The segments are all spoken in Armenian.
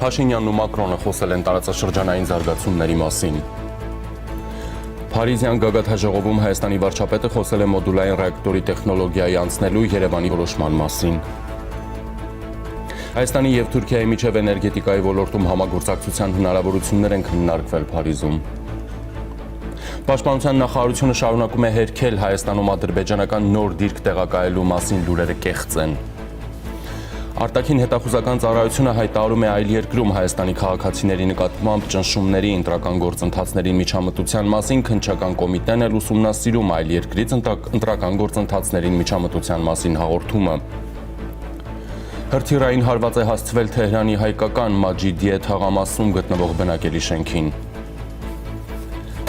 Փաշինյանն ու Մակրոնը խոսել են տարածաշրջանային զարգացումների մասին։ Փարիզյան գագաթաժողովում Հայաստանի վարչապետը խոսել է մոդուլային ռեակտորի տեխնոլոգիայի անցնելու Երևանի որոշման մասին։ Հայաստանի և Թուրքիայի միջև էներգետիկայի ոլորտում համագործակցության հնարավորություններ են քննարկվել Փարիզում։ Պաշտպանության նախարարությունը շարունակում է հերքել Հայաստանում ադրբեջանական նոր դիրք տեղակայելու մասին լուրերը կեղծ են։ Արտաքին հետախուզական ծառայությունը հայտարարում է այլ երկրում Հայաստանի քաղաքացիների նկատմամբ ճնշումների ընտրական գործընթացների միջամտության մասին, քննչական կոմիտեն էլ ուսումնասիրում այլ երկրից ընտրական գործընթացների միջամտության մասին հաղորդումը։ Հրթիռային հարված է հասցվել Թեհրանի հայկական Մաջիդիե թաղամասում գտնվող բնակելի շենքին։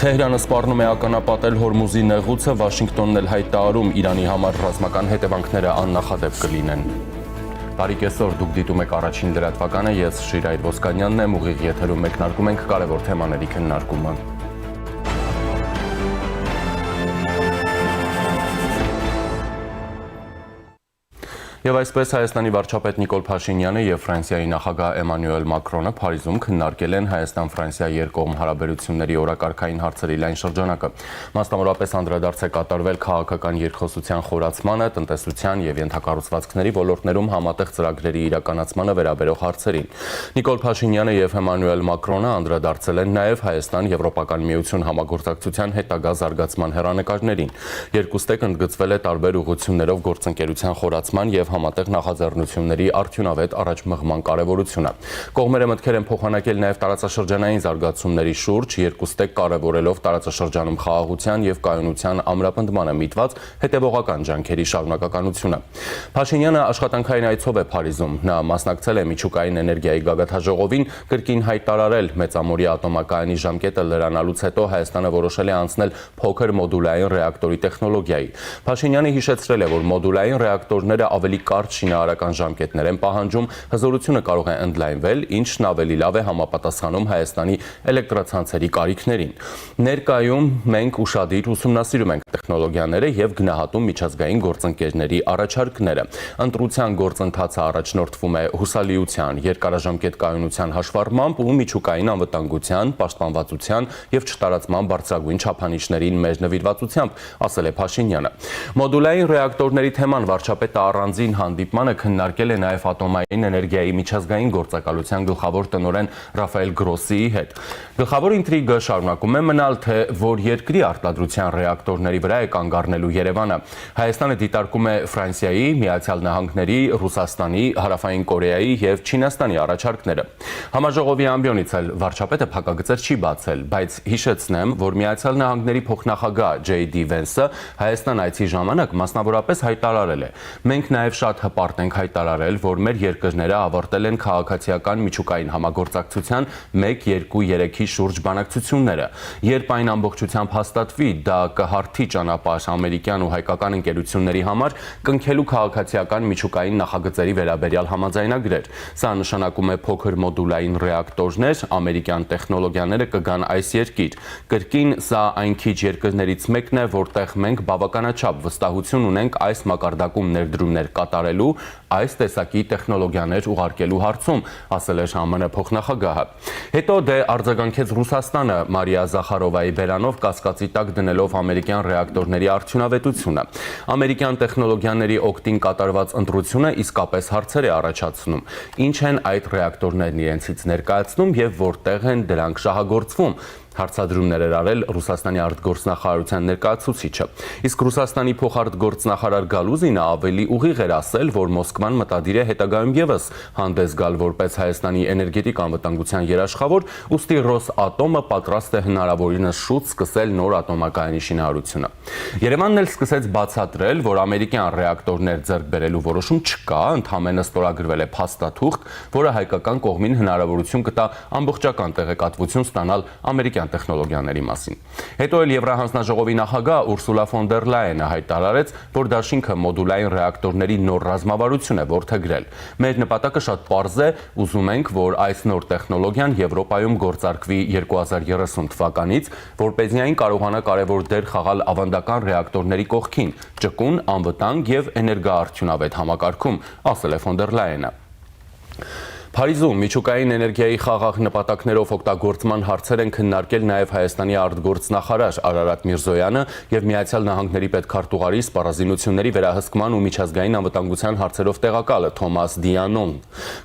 Թեհրանը սպառնում է ականապատել Հորմուզի նեղուցը, Վաշինգտոնն էլ հայտարարում Իրանի համար ռազմական հետևանքները աննախադեպ կլինեն։ Բարի կեսօր, դուք դիտում եք առաջին լրատվականը, ես Շիրայր Ոսկանյանն եմ, ուղիղ եթերում մեկնարկում ենք կարևոր թեմաների քննարկումը։ Եվ այսպես Հայաստանի վարչապետ Նիկոլ Փաշինյանը և Ֆրանսիայի նախագահ Էմանուել Մակրոնը Փարիզում քննարկել են Հայաստան-Ֆրանսիա երկկողմ հարաբերությունների օրակարգային հարցերի լայն շրջանակը։ Մասնավորապես անդրադարձ է կատարվել քաղաքական երկխոսության խորացմանը, տնտեսության և ենթակառուցվածքների ոլորտներում համատեղ ծրագրերի իրականացմանը վերաբերող հարցերին։ Նիկոլ Փաշինյանը և Էմանուել Մակրոնը անդրադարձել են նաև Հայաստան-Եվրոպական միություն համագործակցության հետագա զարգացման հեռանկարներին։ Երկուստեք ընդգծվել է տարբեր ուղղություններով գործընկերության խորացման և համատեղ նախաձեռնությունների արդյունավետ առաջմղման կարևորությունը։ Կողմերը մտքեր են փոխանակել նաև տարածաշրջանային զարգացումների շուրջ, երկուստեք կարևորելով տարածաշրջանում խաղաղության և կայունության ամրապնդմանը միտված հետևողական ջանքերի շարունակականությունը։ Փաշինյանը աշխատանքային այցով է Փարիզում։ Նա մասնակցել է միջուկային էներգիայի գագաթաժողովին, կրկին հայտարարել Մեծամորի ատոմակայանի ժամկետը լրանալուց հետո Հայաստանը որոշել է անցնել փոքր մոդուլային ռեակտորի տեխնոլոգիայի։ Փաշինյանը հիշեցրել է, որ մոդուլային ռեակտորները ավելի կարճ շինարարական ժամկետներ են պահանջում, հզորությունը կարող է ընդլայնվել, ինչն ավելի լավ է համապատասխանում Հայաստանի էլեկտրացանցերի կարիքներին։ Ներկայում մենք ուշադիր ուսումնասիրում ենք տեխնոլոգիաները և գնահատում միջազգային գործընկերների առաջարկները։ Ընտրության գործընթացը առաջնորդվում է հուսալիության, երկարաժամկետ կայունության հաշվառմամբ ու միջուկային անվտանգության, պաշտպանվածության և չտարածման բարձրագույն չափանիշներին մեր նվիրվածությամբ, ասել է Փաշինյանը։ Մոդուլային ռեակտորների թեման վարչապետը առանձին հանդիպմանը քննարկել է նաև ատոմային էներգիայի միջազգային գործակալության գլխավոր տնօրեն Ռաֆայել Գրոսիի հետ։ Գլխավոր ինտրիգը շարունակում է մնալ, թե որ երկրի արտադրության ռեակտորների վրա է կանգ առնելու Երևանը։ Հայաստանը դիտարկում է Ֆրանսիայի, Միացյալ Նահանգների, Ռուսաստանի, Հարավային Կորեայի և Չինաստանի առաջարկները։ Համաժողովի ամբիոնից էլ վարչապետը փակագծեր չի բացել, բայց հիշեցնեմ, որ Միացյալ Նահանգների փոխնախագահ J.D. Vance-ը Հայաստան այցի ժամանակ մասնավորապես հայտարարել է. Մենք նաև շատ հպարտ ենք հայտարարել, որ մեր երկրները ավարտել են քաղաքացիական միջուկային համագործակցության 1-2-3-ի շուրջ բանակցությունները։ Երբ այն ամբողջությամբ հաստատվի, դա կհարթի ճանապարհ ամերիկյան ու հայկական ընկերությունների համար կնքելու քաղաքացիական միջուկային նախագծերի վերաբերյալ համաձայնագրեր։ Սա նշանակում է փոքր մոդուլային ռեակտորներ, ամերիկյան տեխնոլոգիաները կգան այս երկիր։ Կրկին սա այն քիչ երկրներից մեկն է, որտեղ մենք բավականաչափ վստահություն ունենք այս մակարդակում ներդրումներ կատարելու, այս տեսակի տեխնոլոգիաներ ուղարկելու հարցում, ասել էր ԱՄՆ փոխնախագահը։ Հետո դե արձագանքեց Ռուսաստանը Մարիա Զախարովայի բերանով կասկածի տակ դնելով ամերիկյան ռեակտորների արդյունավետությունը։ Ամերիկյան տեխնոլոգիաների օգտին կատարված ընտրությունը իսկապես հարցեր է առաջացնում։ Ինչ են այդ ռեակտորներն իրենցից ներկայացնում և որտեղ են դրանք շահագործվում։ Հարցադրումներ էր արել Ռուսաստանի արտգործնախարարության ներկայացուցիչը։ Իսկ Ռուսաստանի փոխարտգործնախարար Գալուզինը ավելի ուղիղ էր ասել, որ Մոսկվան մտադիր է հետագայում ևս հանդես գալ որպես Հայաստանի էներգետիկ անվտանգության երաշխավոր, ուստի Ռոսատոմը պատրաստ է հնարավորինս շուտ սկսել նոր ատոմակայանի շինարարությունը։ Երևանն էլ սկսեց բացատրել, որ ամերիկյան ռեակտորներ ձեռք բերելու որոշում չկա, ընդհանրապես ստորագրվել է փաստաթուղթ, որը հայկական կողմին հնարավորություն կտա ամբողջական տեղեկատվություն ստանալ ամերիկյան տեխնոլոգիաների մասին։ Հետո էլ Եվրահանձնաժողովի նախագահ Ուրսուլա ֆոն դեր Լայենը հայտարարեց, որ դաշինքը մոդուլային ռեակտորների նոր ռազմավարություն է որդեգրել։ Մեր նպատակը շատ պարզ է, ուզում ենք, որ այս նոր տեխնոլոգիան Եվրոպայում գործարկվի 2030 թվականից, որպեսզի այն կարողանա կարևոր դեր խաղալ ավանդական ռեակտորների կողքին, ճկուն, անվտանգ և էներգաարդյունավետ համակարգում, ասել է ֆոն դեր Լայենը։ Փարիզում միջուկային էներգիայի խաղաղ նպատակներով օգտագործման հարցեր են քննարկել նաև Հայաստանի արտգործնախարար Արարատ Միրզոյանը եւ Միացյալ Նահանգների պետքարտուղարի սպառազինությունների վերահսկման ու միջազգային անվտանգության հարցերով տեղակալը Թոմաս Դիանոն։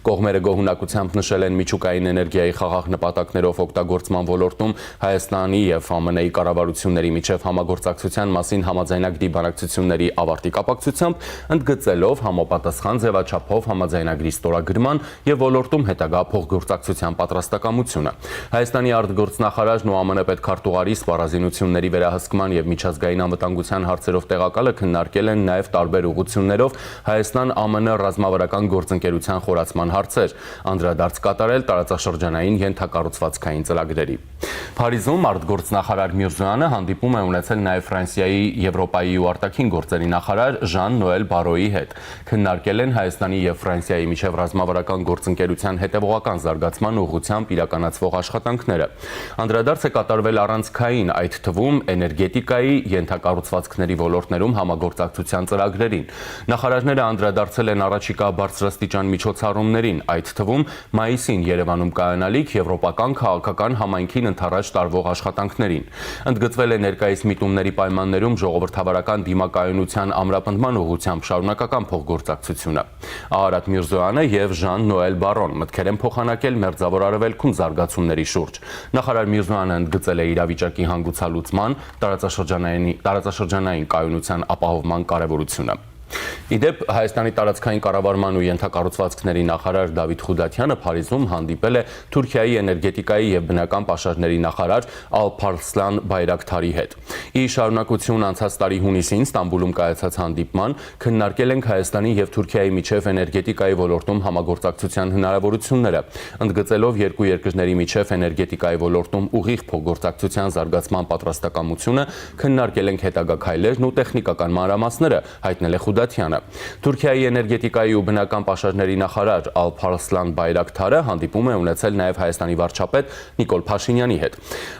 Կողմերը գոհունակությամբ նշել են միջուկային էներգիայի խաղաղ նպատակներով օգտագործման ոլորտում Հայաստանի եւ ԱՄՆ-ի կառավարությունների միջև համագործակցության մասին համաձայնագրի բանակցությունների ավարտի կապակցությամբ, ընդգծելով համապատասխան ձևաչափով համաձայնագրի ստորագրման եւ ոլորտում հետագա փոխգործակցության պատրաստակամությունը։ Հայաստանի արտգործնախարարն ու ԱՄՆ պետքարտուղարի սպառազինությունների վերահսկման եւ միջազգային անվտանգության հարցերով տեղակալը քննարկել են նաեւ տարբեր ուղղություններով Հայաստան-ԱՄՆ ռազմավարական գործընկերության խորացման հարցեր, անդրադարձ կատարել տարածաշրջանային ենթակառուցվածքային ծրագրերի։ Փարիզում արտգործնախարար Միրզոյանը հանդիպում է ունեցել նաեւ Ֆրանսիայի, Եվրոպայի ու արտաքին գործերի նախարար Ժան-Նոել Բարոյի հետ։ Քննարկել են Հայաստանի եւ Ֆրանսիայի միջև ռազմավարական գործընկերության հետևողական զարգացման ուղղությամբ իրականացվող աշխատանքները։ Անդրադարձ է կատարվել առանցքային, այդ թվում էներգետիկայի, ենթակառուցվածքների ոլորտներում համագործակցության ծրագրերին։ Նախարարները անդրադարձել են առաջիկա բարձրաստիճան միջոցառումներին, այդ թվում մայիսին Երևանում կայանալիք եվրոպական քաղաքական համայնքին ընդառաջ տարվող աշխատանքներին։ Ընդգծվել է ներկայիս միտումների պայմաններում ժողովրդավարական դիմակայունության ամրապնդման ուղղությամբ շարունակական փոխգործակցությունը։ Արարատ Միրզոյանը եւ Ժան-Նոել Բարոն մտքեր են փոխանակել Մերձավոր Արևելքում զարգացումների շուրջ։ Նախարար Միրզոյանը ընդգծել է իրավիճակի հանգուցալուծման, տարածաշրջանային կայունության ապահովման կարևորությունը։ Իդեպ Հայաստանի տարածքային կառավարման ու ենթակառուցվածքների նախարար Դավիթ Խուդատյանը Փարիզում հանդիպել է Թուրքիայի էներգետիկայի եւ բնական պաշարների նախարար Ալփարսլան Բայրակթարի հետ։ Ի շարունակություն անցած տարի հունիսին Ստամբուլում կայացած հանդիպման քննարկել ենք Հայաստանի եւ Թուրքիայի միջև էներգետիկայի ոլորտում համագործակցության հնարավորությունները, ընդգծելով երկու երկրների միջև էներգետիկայի ոլորտում ուղիղ փոխգործակցության զարգացման պատրաստակամությունը, քննարկել ենք հետագա քայլերն ու տեխնիկական մանրամասները, հայտնել է Խուդատյանը։ Թուրքիայի էներգետիկայի ու բնական պաշարների նախարար Ալփարսլան Բայրակթարը հանդիպում է ունեցել նաև Հայաստանի վարչապետ Նիկոլ Փաշինյանի հետ։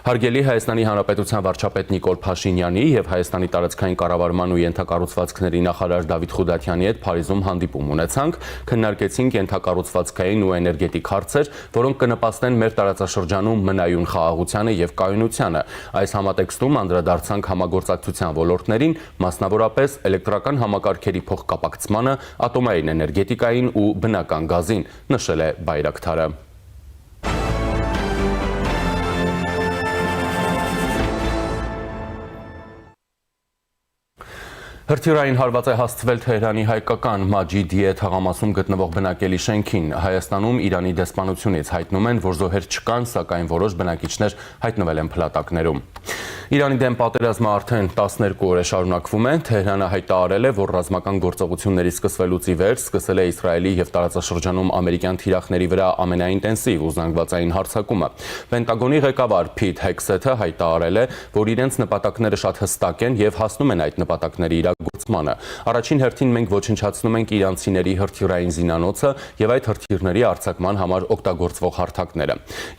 Հարգելի Հայաստանի Հանրապետության վարչապետ Նիկոլ Փաշինյանի եւ Հայաստանի տարածքային կառավարման ու ենթակառուցվածքների նախարար Դավիթ Խուդատյանի հետ Փարիզում հանդիպում ունեցանք, քննարկեցինք ենթակառուցվածքային ու էներգետիկ հարցեր, որոնք կնպաստեն մեր տարածաշրջանում մնայուն խաղաղությանը եւ կայունությանը։ Այս համատեքստում անդրադարձանք համագործակցության ոլորտներին, մասնավորապես էլեկտրական համակարգերի փոխկապակցմանը, ատոմային էներգետիկային ու բնական գազին, նշել է Բայրակթարը։ Հրթիռային հարված է հասցվել Թեհրանի հայկական Մաջիդիե թաղամասում գտնվող բնակելի շենքին։ Հայաստանում Իրանի դեսպանությունից հայտնում են, որ զոհեր չկան, սակայն որոշ բնակիչներ հայտնվել են փլատակներում։ Իրանի դեմ պատերազմը արդեն 12 օր է շարունակվում է։ Թեհրանը հայտարարել է, որ ռազմական գործողությունների սկսվելուց ի վեր սկսել է Իսրայելի եւ տարածաշրջանում ամերիկյան թիրախների վրա ամենաինտենսիվ ու զանգվածային հարձակումը։ Պենտագոնի ղեկավար Փիթ Հեքսեթը հայտարարել է, որ իրենց նպատակները շատ հստակ են եւ հասնում են այդ նպատակների իրագործմանը։ Առաջին հերթին մենք ոչնչացնում ենք իրանցիների հրթիռային զինանոցը եւ այդ հրթիռների արձակման համար օգտագործվող հարթակները։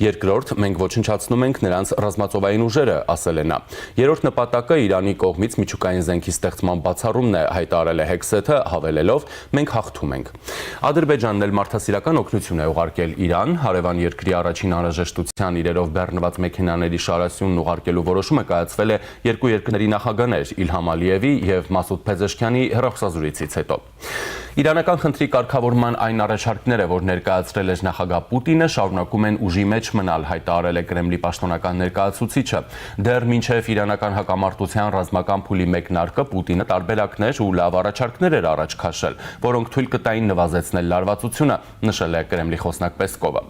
Երկրորդ, մենք ոչնչացնում ենք նրանց ռազմածովային ուժերը, ասել է նա։ Երրորդ նպատակը Իրանի կողմից միջուկային զենքի ստեղծման բացառումն է, հայտարարել է Հեքսեթը, հավելելով. մենք հաղթում ենք։ Ադրբեջանն էլ մարդասիրական օգնություն է ուղարկել Իրան, հարևան երկրի առաջին անհրաժեշտության իրերով բեռնված մեքենաների շարասյունն ուղարկելու որոշումը կայացվել է երկու երկրների նախագահներ Իլհամ Ալիևի եւ Մասուդ Փեզեշքյանի հեռախոսազրույցից հետո։ Իրանական խնդրի կարգավորման այն առաջարկները, որ ներկայացրել էր նախագահ Պուտինը, շարունակում են ուժի մեջ մնալ, հայտարարել է Կրեմլի պաշտոնական ներկայացուցիչը։ Դեռ մինչև իրանական հակամարտության ռազմական փուլի մեկնարկը Պուտինը տարբերակներ ու լավ առաջարկներ էր առաջ քաշել, որոնք թույլ կտային նվազեցնել լարվածությունը, նշել է Կրեմլի խոսնակ Պեսկովը։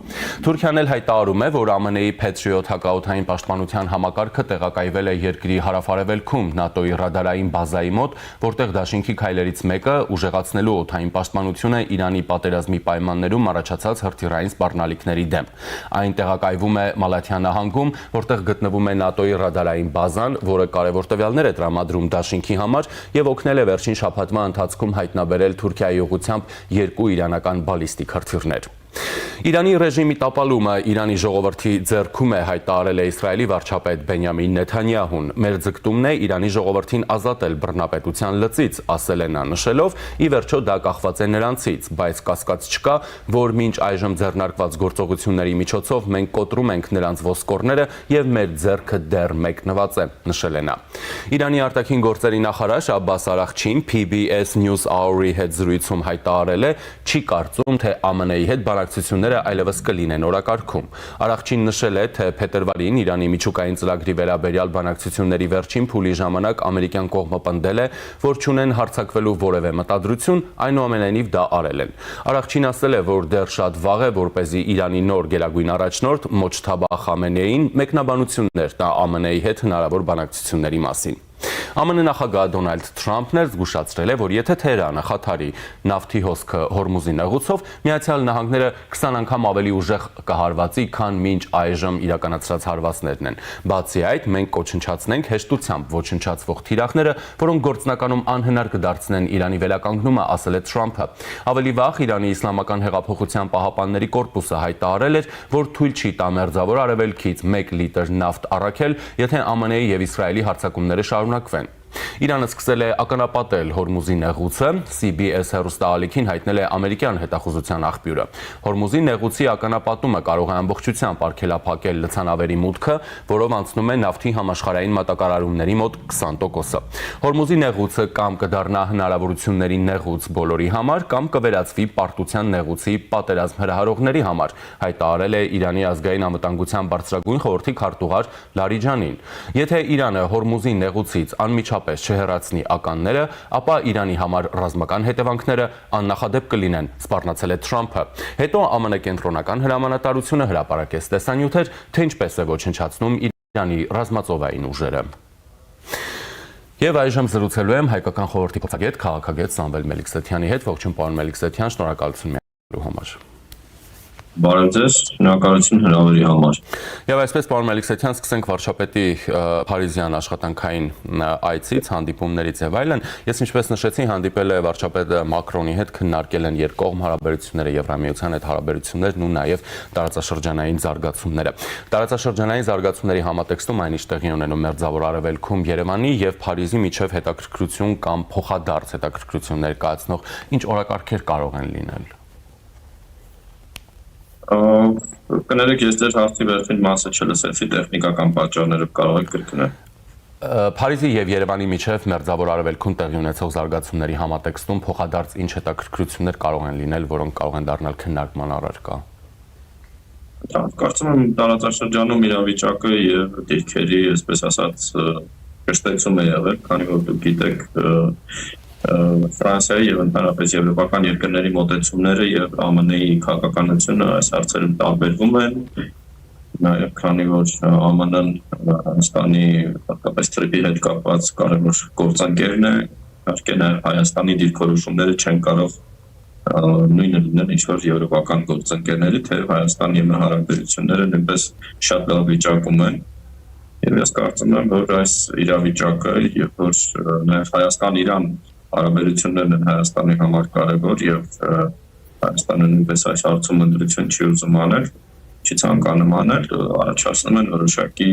Թուրքիան էլ հայտարարում է, որ ԱՄՆ-ի Patriot հակաօդային պաշտպանության համակարգը տեղակայվել է երկրի հարավարևելքում ՆԱՏՕ-ի ռադարային բազայի մոտ, որտեղ դաշինքի քայլերից մեկը ուժեղացնելու օդային պաշտպանությունը Իրանի պատերազմի պայմաններում առաջացած հրթիռային սպառնալիքների դեմ։ Այն տեղակայվում է Մալաթիա նահանգում, որտեղ գտնվում է ՆԱՏՕ-ի ռադարային բազան, որը կարևոր տվյալներ է տրամադրում դաշինքի համար եւ օգնել է վերջին շաբաթվա ընթացքում հայտնաբերել Թուրքիայի ուղղությամբ երկու իրանական բալիստիկ հրթիռներ։ Իրանի ռեժիմի տապալումը Իրանի ժողովրդի ձեռքում է, հայտարարել է Իսրայելի վարչապետ Բենյամին Նեթանյահուն։ Մեր ձգտումն է Իրանի ժողովրդին ազատել բռնապետության լծից, ասել է նա, նշելով, ի վերջո դա կախված է նրանցից, բայց կասկած չկա, որ մինչ այժմ ձեռնարկված գործողությունների միջոցով մենք կոտրում ենք նրանց ոսկորները եւ մեր ձեռքը դեռ մեկնված է, նշել է նա։ Իրանի արտաքին գործերի նախարար Աբբաս Արաղչին PBS News Hour-ի հետ զրույցում հայտարարել է, չի կարծում, թե ԱՄՆ-ի հետ բանակցությունները այլևս կլինեն օրակարգում։ Արաղչին նշել է, թե փետրվարին Իրանի միջուկային ծրագրի վերաբերյալ բանակցությունների վերջին փուլի ժամանակ ամերիկյան կողմը պնդել է, որ չունեն հարձակվելու որևէ մտադրություն, այնուամենայնիվ դա արել են։ Արաղչին ասել է, որ դեռ շատ վաղ է, որպեսզի Իրանի նոր գերագույն առաջնորդ Մոջթաբա Խամենեին մեկնաբանություններ տա ԱՄՆ-ի հետ հնարավոր բանակցությունների մասին։ ԱՄՆ նախագահ Դոնալդ Թրամփն էլ զգուշացրել է, որ եթե Թեհրանը խաթարի նավթի հոսքը Հորմուզի նեղուցով, Միացյալ Նահանգները 20 անգամ ավելի ուժեղ կհարվածի, քան մինչ այժմ իրականացրած հարվածներն են։ Բացի այդ, մենք կոչնչացնենք հեշտությամբ ոչնչացվող թիրախները, որոնք գործնականում անհնար կդարձնեն Իրանի վերականգնումը, ասել է Թրամփը։ Ավելի վաղ Իրանի Իսլամական հեղափոխության պահապանների կորպուսը հայտարարել էր, որ թույլ չի տա Մերձավոր Արևելքից 1 լիտր նավթ առաքել, եթե ԱՄՆ-ի եւ Իսրայելի հարձակումները շարունակվեն։ Իրանը սկսել է ականապատել Հորմուզի նեղուցը, CBS հեռուստաալիքին հայտնել է ամերիկյան հետախուզության աղբյուրը։ Հորմուզի նեղուցի ականապատումը կարող է ամբողջությամբ արգելափակել լցանավերի մուտքը, որով անցնում է նավթի համաշխարհային մատակարարումների մոտ 20%-ը։ Հորմուզի նեղուցը կամ կդառնա հնարավորությունների նեղուց բոլորի համար, կամ կվերածվի պարտության նեղուցի պատերազմ հրահրողների համար, հայտարարել է Իրանի ազգային անվտանգության բարձրագույն խորհրդի քարտուղար Լարիջանին։ Եթե Իրանը Հորմուզի նեղուցից անմիջապես չհեռացնի ականները, ապա Իրանի համար ռազմական հետևանքները աննախադեպ կլինեն, սպառնացել է Թրամփը։ Հետո ԱՄՆ կենտրոնական հրամանատարությունը հրապարակեց տեսանյութեր, թե ինչպես է ոչնչացնում Իրանի ռազմածովային ուժերը։ Եվ այժմ զրուցելու եմ հայկական խորհրդի փոխագետ, քաղաքագետ Սամվել Մելիքսեթյանի հետ։ Ողջույն, պարոն Մելիքսեթյան, շնորհակալություն միանալու համար։ Բարև ձեզ, շնորհակալություն հրավերի համար։ Եվ այսպես, պարոն Մելիքսեթյան, սկսենք վարչապետի փարիզյան աշխատանքային այցից, հանդիպումներից եւ այլն։ Ես ինչպես նշեցի, հանդիպել է վարչապետ Մակրոնի հետ, քննարկել են երկկողմ հարաբերությունները, Եվրամիության հետ հարաբերություններն ու նաեւ տարածաշրջանային զարգացումները։ Տարածաշրջանային զարգացումների համատեքստում այնիշ տեղի ունենում Մերձավոր Արևելքում Երևանի եւ Փարիզի միջև հետաքրքրություն կամ փոխադարձ հետաքրքրություն ներկայացնող ինչ օրակարգեր կարող են լինել։ Կներեք, ես ձեր հարցի վերջին մասը չլսեցի, տեխնիկական պատճառներով կարող եք կրկնել։ Փարիզի եւ Երևանի միջև Մերձավոր Արևելքում տեղի ունեցող զարգացումների համատեքստում փոխադարձ ինչ հետաքրքրություններ կարող են լինել, որոնք կարող են դառնալ քննարկման առարկա։ Կարծում եմ տարածաշրջանում իրավիճակը եւ դիրքերի, այսպես ասած, կշտեցում է եղել, քանի որ դուք գիտեք, Ֆրանսիայի եւ ընդհանրապես եվրոպական երկրների մոտեցումները եւ ԱՄՆ-ի քաղաքականությունը այս հարցերում տարբերվում են, նաեւ քանի որ ԱՄՆ-ն Հայաստանի հատկապես թրիպի հետ կապված կարևոր գործընկերն է, իհարկե նաեւ Հայաստանի դիրքորոշումները չեն կարող նույնը լինել ինչ որ եվրոպական գործընկերների, թեև Հայաստանի եւ հարաբերությունները նույնպես շատ լավ վիճակում են։ Եվ ես կարծում եմ, որ այս իրավիճակը, երբ որ նաեւ Հայաստան-Իրան հարաբերություններն են Հայաստանի համար կարևոր եւ Հայաստանը նույնպես այս հարցում ընդրություն չի ուզում անել, չի ցանկանում անել, առաջացնում են որոշակի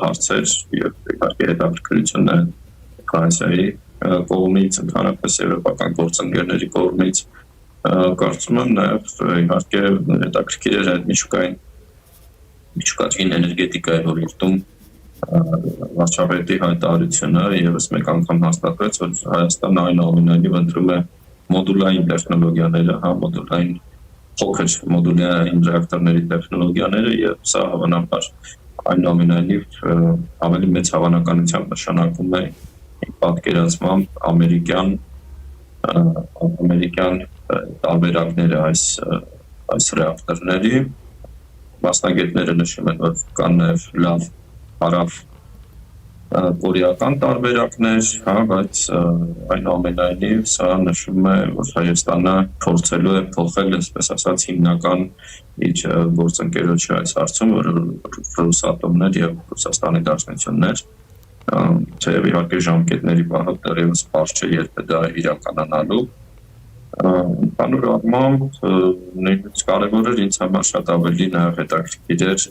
հարցեր եւ իհարկե հետաքրքրություններ Ֆրանսիայի կողմից, ընդհանրապես եվրոպական գործընկերների կողմից, կարծում եմ նաեւ իհարկե հետաքրքիր է այդ միջուկային էներգետիկայի ոլորտում վարչապետի հայտարարությունը եւս մեկ անգամ հաստատվեց, որ Հայաստանը այնուամենայնիվ ընտրում է մոդուլային տեխնոլոգիաները, մոդուլային փոքր մոդուլային ռեակտորների տեխնոլոգիաները եւ սա հավանաբար այնուամենայնիվ ավելի մեծ հավանականությամբ նշանակում է պատկերացմամբ ամերիկյան տարբերակները այս ռեակտորների մասնագետները նշում են, որ կան նաեւ լավ հարավ կորեական տարբերակներ, բայց այնուամենայնիվ սա նշում է, որ Հայաստանը փորձելու է փոխել, այսպես ասած, հիմնական իր գործընկերոջը այս հարցում, որը Ռուսատոմն էր եւ Ռուսաստանի Դաշնություններ, թեև իհարկե ժամկետների պահը դեռևս բարձր չէ, երբ է դա իրականանալու, Ընդհանուր առմամբ նույնիսկ կարևոր էր ինձ համար շատ ավելի նաև հետաքրքիր էր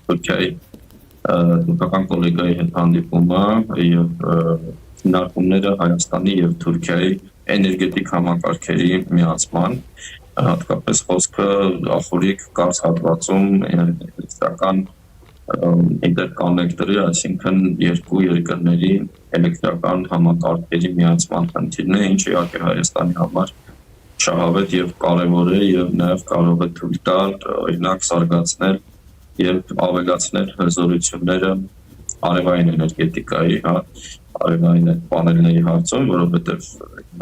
Թուրքիայի թուրքական գոլեգայի հետ հանդիպումը եւ քննարկումները Հայաստանի եւ Թուրքիայի էներգետիկ համակարգերի միացման, հատկապես խոսքը ախորիկ կարճ հատվածում էլեկտրական ինտերկոնեկտորի, այսինքն երկու երկրների էլեկտրական համակարգերի միացման խնդիրն է, ինչը իհարկե Հայաստանի համար շահավետ եւ կարեւոր է եւ նաեւ կարող է թույլ տալ օրինակ զարգացնել եւ ավելացնել հզորությունները արևային էներգետիկայի, արևային պանելների հարցում, որովհետեւ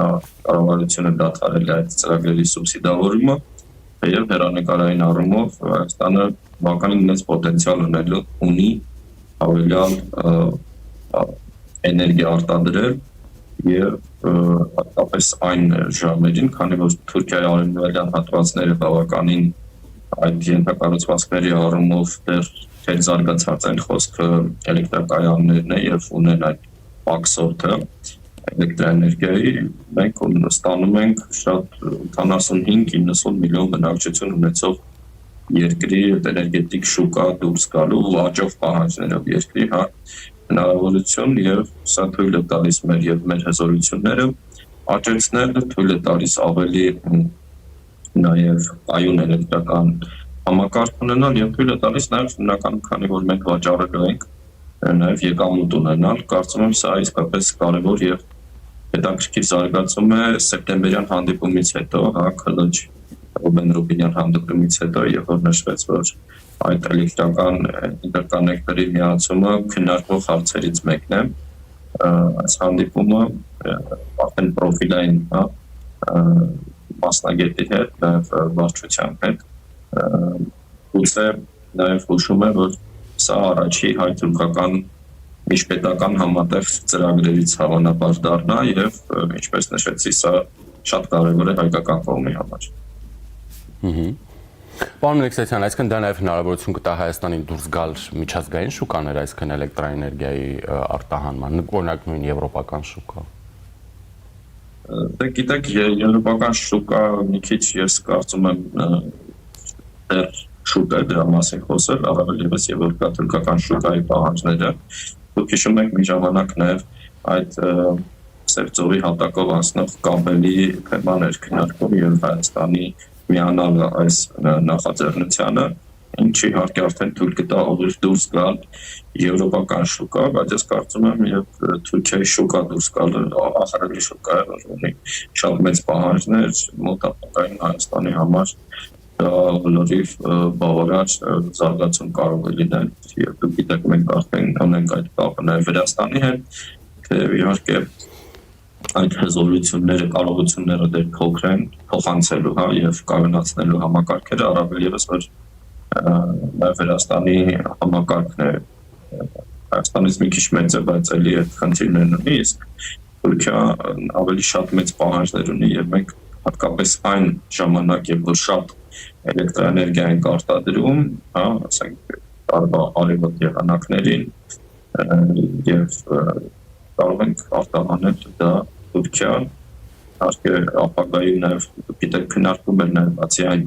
նա կառավարությունը դադարել է այդ ծրագրերի սուբսիդավորումը եւ հեռանկարային առումով Հայաստանը բավականին մեծ պոտենցիալ ունի հավելյալ էներգիա արտադրել եւ հատկապես այն ժամերին, քանի որ Թուրքիայի արևմտյան հատվածները բավականին այդ ենթակառուցվածքների առումով դեռ զարգացած են, խոսքը էլեկտրակայաններն է եւ ունեն այդ պակսորթը էլեկտրաէներգիայի, մենք ստանում ենք շատ 85-90 միլիոն բնակչություն ունեցող երկրի էներգետիկ շուկա դուրս գալու ու աճող պահանջներով երկրի հնարավորություն եւ սա թույլ է տալիս մեր եւ մեր հզորությունները աճեցնել, թույլ է տալիս ավելի նաեւ կայուն էլեկտրական համակարգ ունենալ եւ թույլ է տալիս նաեւ հիմնականում քանի որ մենք վաճառելու ենք նաեւ եկամուտ ունենալ, կարծում եմ սա իսկապես կարեւոր եւ հետաքրքիր զարգացում է սեպտեմբերյան հանդիպումից հետո, քլոջ Ռուբեն Ռուբինյան հանդիպումից հետո, երբ որ նշվեց, որ այդ էլեկտրական ինտերկոնեկտորի միացումը քննարկվող հարցերից մեկն է, այս հանդիպումը արդեն պրոֆիլային մասնագետի հետ, նաև վարչության հետ, գուցե նաև հուշում է, որ սա առաջի հայ-թուրքական միջպետական համատեղ ծրագրերից հավանաբար դառնա եւ ինչպես նշեցի, սա շատ կարեւոր է հայկական կողմի համար։ Պարոն Մելիքսեթյան, այսինքն դա նաև հնարավորություն կտա Հայաստանին դուրս գալ միջազգային շուկաներ, այսինքն էլեկտրաէներգիայի արտահանման, օրինակ նույն եվրոպական շուկա։ Դե գիտեք, եվրոպական շուկա մի քիչ ես կարծում եմ դեռ շուտ է դրա մասին խոսել, առավել ևս եվրոպական շուկայի պահանջները։ Դուք հիշում եք մի ժամանակ նաև այդ Սևծովի հատակով անցնող կաբելի թեման էր քննարկվում եւ Հայաստանի միանալ այս նախաձեռնությանը, ինչը իհարկե արդեն թույլ կտա ուղիղ դուրս գալ եվրոպական շուկա, բայց ես կարծում եմ եւ Թուրքիայի շուկա դուրս գալը ահռելի շուկա է, որ ունի շատ մեծ պահանջներ, մոտակային Հայաստանի համար լրիվ բավարար զարգացում կարող է լինել եւ դուք գիտեք մենք արդեն ունենք այդ կապը նաեւ Վրաստանի հետ, թեև իհարկե այդ հզորությունները, կարողությունները դեռ փոքր են փոխանցելու, եւ կայունացնելու համակարգերը, առավել ևս որ Վրաստանի համակարգն է Հայաստանից մի քիչ մեծ է, բայց էլի այդ խնդիրներն ունի, իսկ Թուրքիան ավելի շատ մեծ պահանջներ ունի եւ մենք հատկապես այն ժամանակ, երբ որ շատ էլեկտրաէներգիա ենք արտադրում, ասենք արևոտ եղանակներին եւ կարող ենք արտահանել դա Թուրքիան, իհարկե ապագայում նաև գիտեք քննարկում էր նաև բացի այն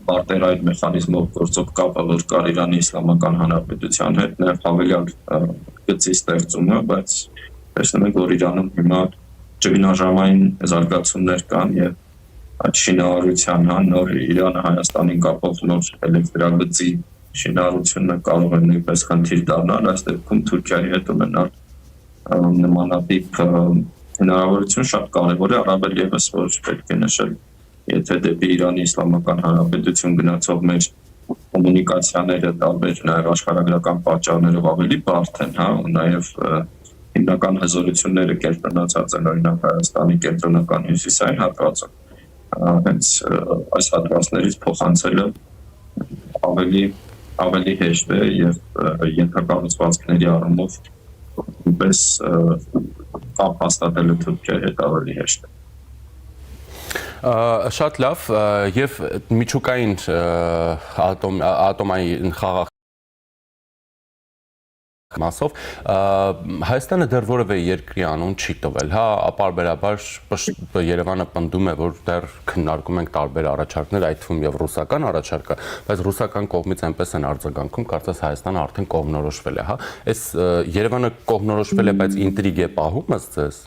պարտերային մեխանիզմով գործող կապը, որ կար Իրանի Իսլամական Հանրապետության հետ, նաև հավելյալ գծի ստեղծումը, բայց տեսնում ենք, որ Իրանում հիմա ճգնաժամային զարգացումներ կան եւ այդ շինարարության նոր Իրանը Հայաստանին կապող նոր էլեկտրագծի շինարարությունը կարող է նույնպես խնդիր դառնալ, այս դեպքում Թուրքիայի հետ ունենալ նմանատիպ հնարավորություն շատ կարևոր է, առավել ևս որ պետք է նշել, եթե դեպի Իրանի Իսլամական Հանրապետություն գնացող մեր կոմունիկացիաները տարբեր նաև աշխարհագրական պատճառներով ավելի բարդ են, նաև հիմնական հզորությունները կենտրոնացած են օրինակ Հայաստանի կենտրոնական հյուսիսային հատվածում, հենց այս հատվածներից փոխանցելը ավելի հեշտ է եւ ենթակառուցվածքների առումով պես կապ հաստատելը Թուրքիայի հետ ավելի հեշտ է։ Շատ լավ, եւ միջուկային ատոմային խաղաղ Մասով Հայաստանը դեռ որևէ երկրի անուն չի տվել, հա, ապարբերաբար Երևանը պնդում է, որ դեռ քննարկում ենք տարբեր առաջարկներ, այդ թվում եւ ռուսական առաջարկը, բայց ռուսական կողմից այնպես են արձագանքում, կարծես Հայաստանը արդեն կողմնորոշվել է, հա։ Այս Երևանը կողմնորոշվել է, բայց ինտրիգ է պահում ըստ ձեզ։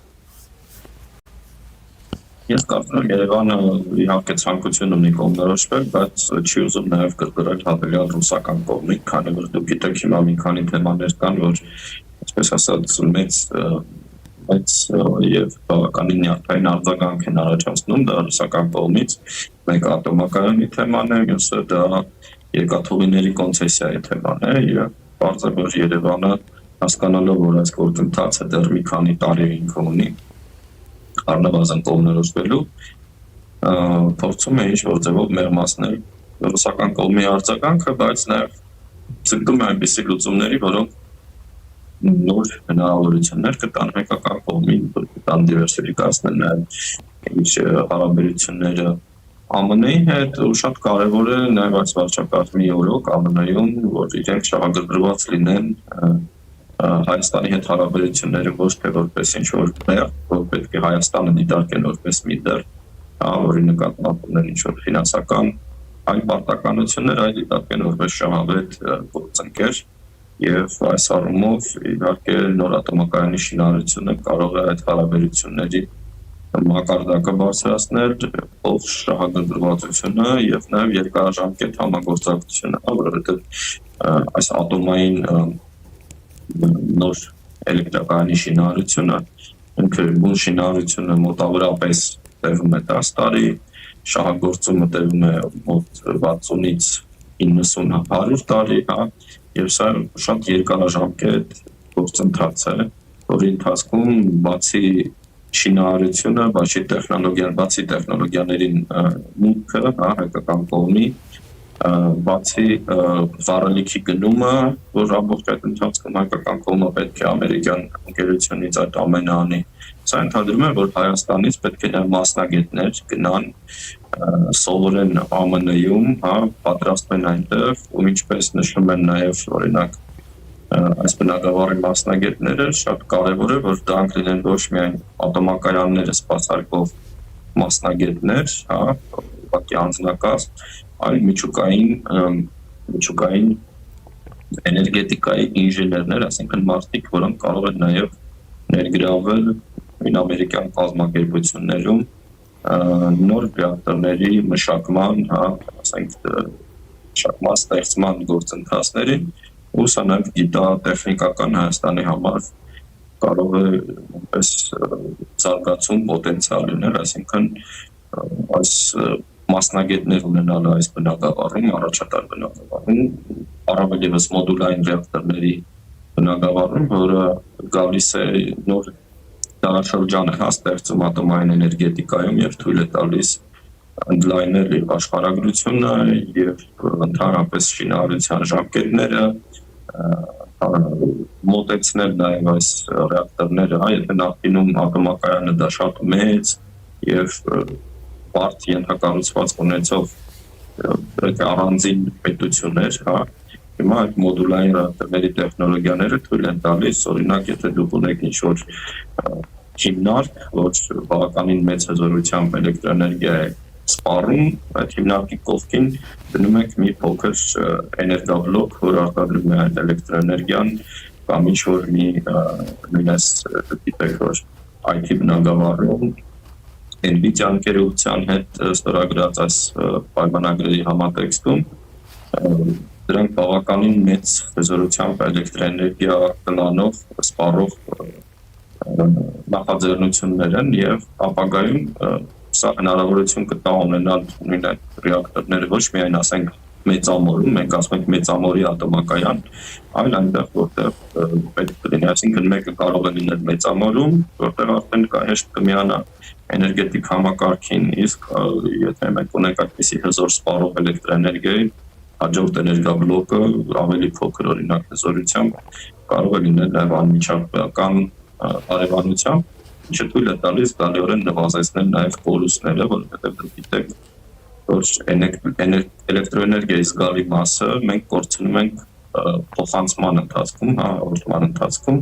Ես կարծում եմ Երևանը իհարկե ցանկություն ունի կողմնորոշվել, բայց չի ուզում նաև կրկնել հավելյալ ռուսական կողմի, քանի որ դուք գիտեք հիմա մի քանի թեմաներ կան, որ այսպես ասած մեծ եւ բավականին նյարդային արձագանք են առաջացնում դա ռուսական կողմից, մեկը ատոմակայանի թեման է, մյուսը դա երկաթուղիների կոնցեսիայի թեման է եւ բարձր որ Երևանը հասկանալով որ այս գործընթացը դեռ մի քանի տարի ինքը ունի առնվազն կողմնորոշվելու փորձում է ինչ-որ ձևով մեղմացնել ռուսական կողմի արձագանքը, բայց նաև ցկտում է այնպիսի լուծումների, որոնք նոր հնարավորություններ կտան հայկական կողմին, որ կտան դիվերսիֆիկացնել նաև ինչ հարաբերությունները ԱՄՆ-ի հետ, ու շատ կարևոր է նաև այս վարչակարգի օրոք ԱՄՆ-ում, որ իրենք շահագրգռված լինեն Հայաստանի հետ հարաբերությունները ոչ թե որպես ինչ-որ բեռ, որ պետք է Հայաստանը դիտարկեն որպես մի դեռ, որի նկատմամբ ունեն ինչ-որ ֆինանսական այլ պարտականություններ, այլ դիտարկեն որպես շահավետ գործընկեր եւ այս առումով իհարկե նոր ատոմակայանի շինարարությունը կարող է այդ հարաբերությունների մակարդակը բարձրացնել, ով շահագրգռվածությունը եւ նաեւ երկարաժամկետ համագործակցությունը, որովհետեւ այս ատոմային նոր էլեկտրակայանի շինարարությունը, ինքը բուն շինարարությունը մոտավորապես տևում է 10 տարի, շահագործումը տևում է մոտ 60-ից 90-100 տարի, հա, եւ սա շատ երկարաժամկետ գործընթաց է, որի ընթացքում բացի շինարարությունը, բացի տեխնոլոգիաներին մուտքը, հա, հայկական կողմի բացի վառելիքի գնումը, որ ամբողջ այդ ընթացքում հայկական կողմը պետք է ամերիկյան ընկերությունից այդ ամենը անի, սա ընդհանրում է, որ Հայաստանից պետք է մասնագետներ գնան, սովորեն ԱՄՆ-ում, հա, պատրաստվեն այնտեղ, ու ինչպես նշում են նաև օրինակ այս բնագավառի մասնագետները, շատ կարևոր է, որ դրանք լինեն ոչ միայն ատոմակայանները սպասարկող մասնագետներ, հա, ուղղակի անձնակազմ, այլ միջուկային էներգետիկայի ինժեներներ, այսինքն մարդիկ, որոնք կարող են նաև ներգրավել ամերիկյան կազմակերպություններում նոր ռեակտորների մշակման, հա, ասենք մշակման ստեղծման գործընթացներին, ու սա նաև գիտատեխնիկական Հայաստանի համար կարող է այնպես զարգացում պոտենցիալ լինել, այսինքն այս մասնագետներ ունենալը այս բնագավառում, առաջատար բնագավառում, առավել ևս մոդուլային ռեակտորների բնագավառում, որը գալիս է նոր դարաշրջան է ստեղծում ատոմային էներգետիկայում եւ թույլ է տալիս ընդլայնել իր աշխարհագրությունը եւ ընդհանրապես շինարարության ժամկետները, մոտեցնել նաեւ այս ռեակտորները, հա, եթե նախկինում ատոմակայանը դա շատ մեծ եւ բարդ ենթակառուցվածք ունեցող առանձին պետություններ, հա, հիմա այդ մոդուլային ռեակտորների տեխնոլոգիաները թույլ են տալիս, օրինակ, եթե դուք ունեք ինչ-որ հիմնարկ, որ բավականին մեծ հզորությամբ էլեկտրոէներգիա է սպառում, այդ հիմնարկի կողքին դնում եք մի փոքր էներգաբլոկ, որ արտադրում է այդ էլեկտրոէներգիան, կամ ինչ-որ մի նույնպես գիտեք, որ IT բնագավառում Nvidia ընկերության հետ ստորագրած այս պայմանագրերի համատեքստում դրանք բավականին մեծ հզորությամբ էլեկտրոէներգիա կլանով սպառող նախաձեռնություններ են եւ ապագայում սա հնարավորություն կտա ունենալ նույն այդ ռեակտորները ոչ միայն ասենք մեծամորում, մենք ասում ենք մեծամորի ատոմակայան, այլ այնտեղ որտեղ պետք է լինի, այսինքն մեկը կարող է լինել մեծամորում, որտեղ արդեն հեշտ կմիանա էներգետիկ համակարգին, իսկ եթե մենք ունենք այդպիսի հզոր սպառող էլեկտրոէներգիայի, հաջորդ էներգաբլոկը ավելի փոքր օրինակ հզորությամբ կարող է լինել նաև անմիջական հարևանությամբ, ինչը թույլ է տալիս զգալիորեն նվազեցնել նաև կորուստները, որովհետև դուք գիտեք, որ էլեկտրոէներգիայի զգալի մասը մենք կորցնում ենք փոխանցման ընթացքում, հաղորդման ընթացքում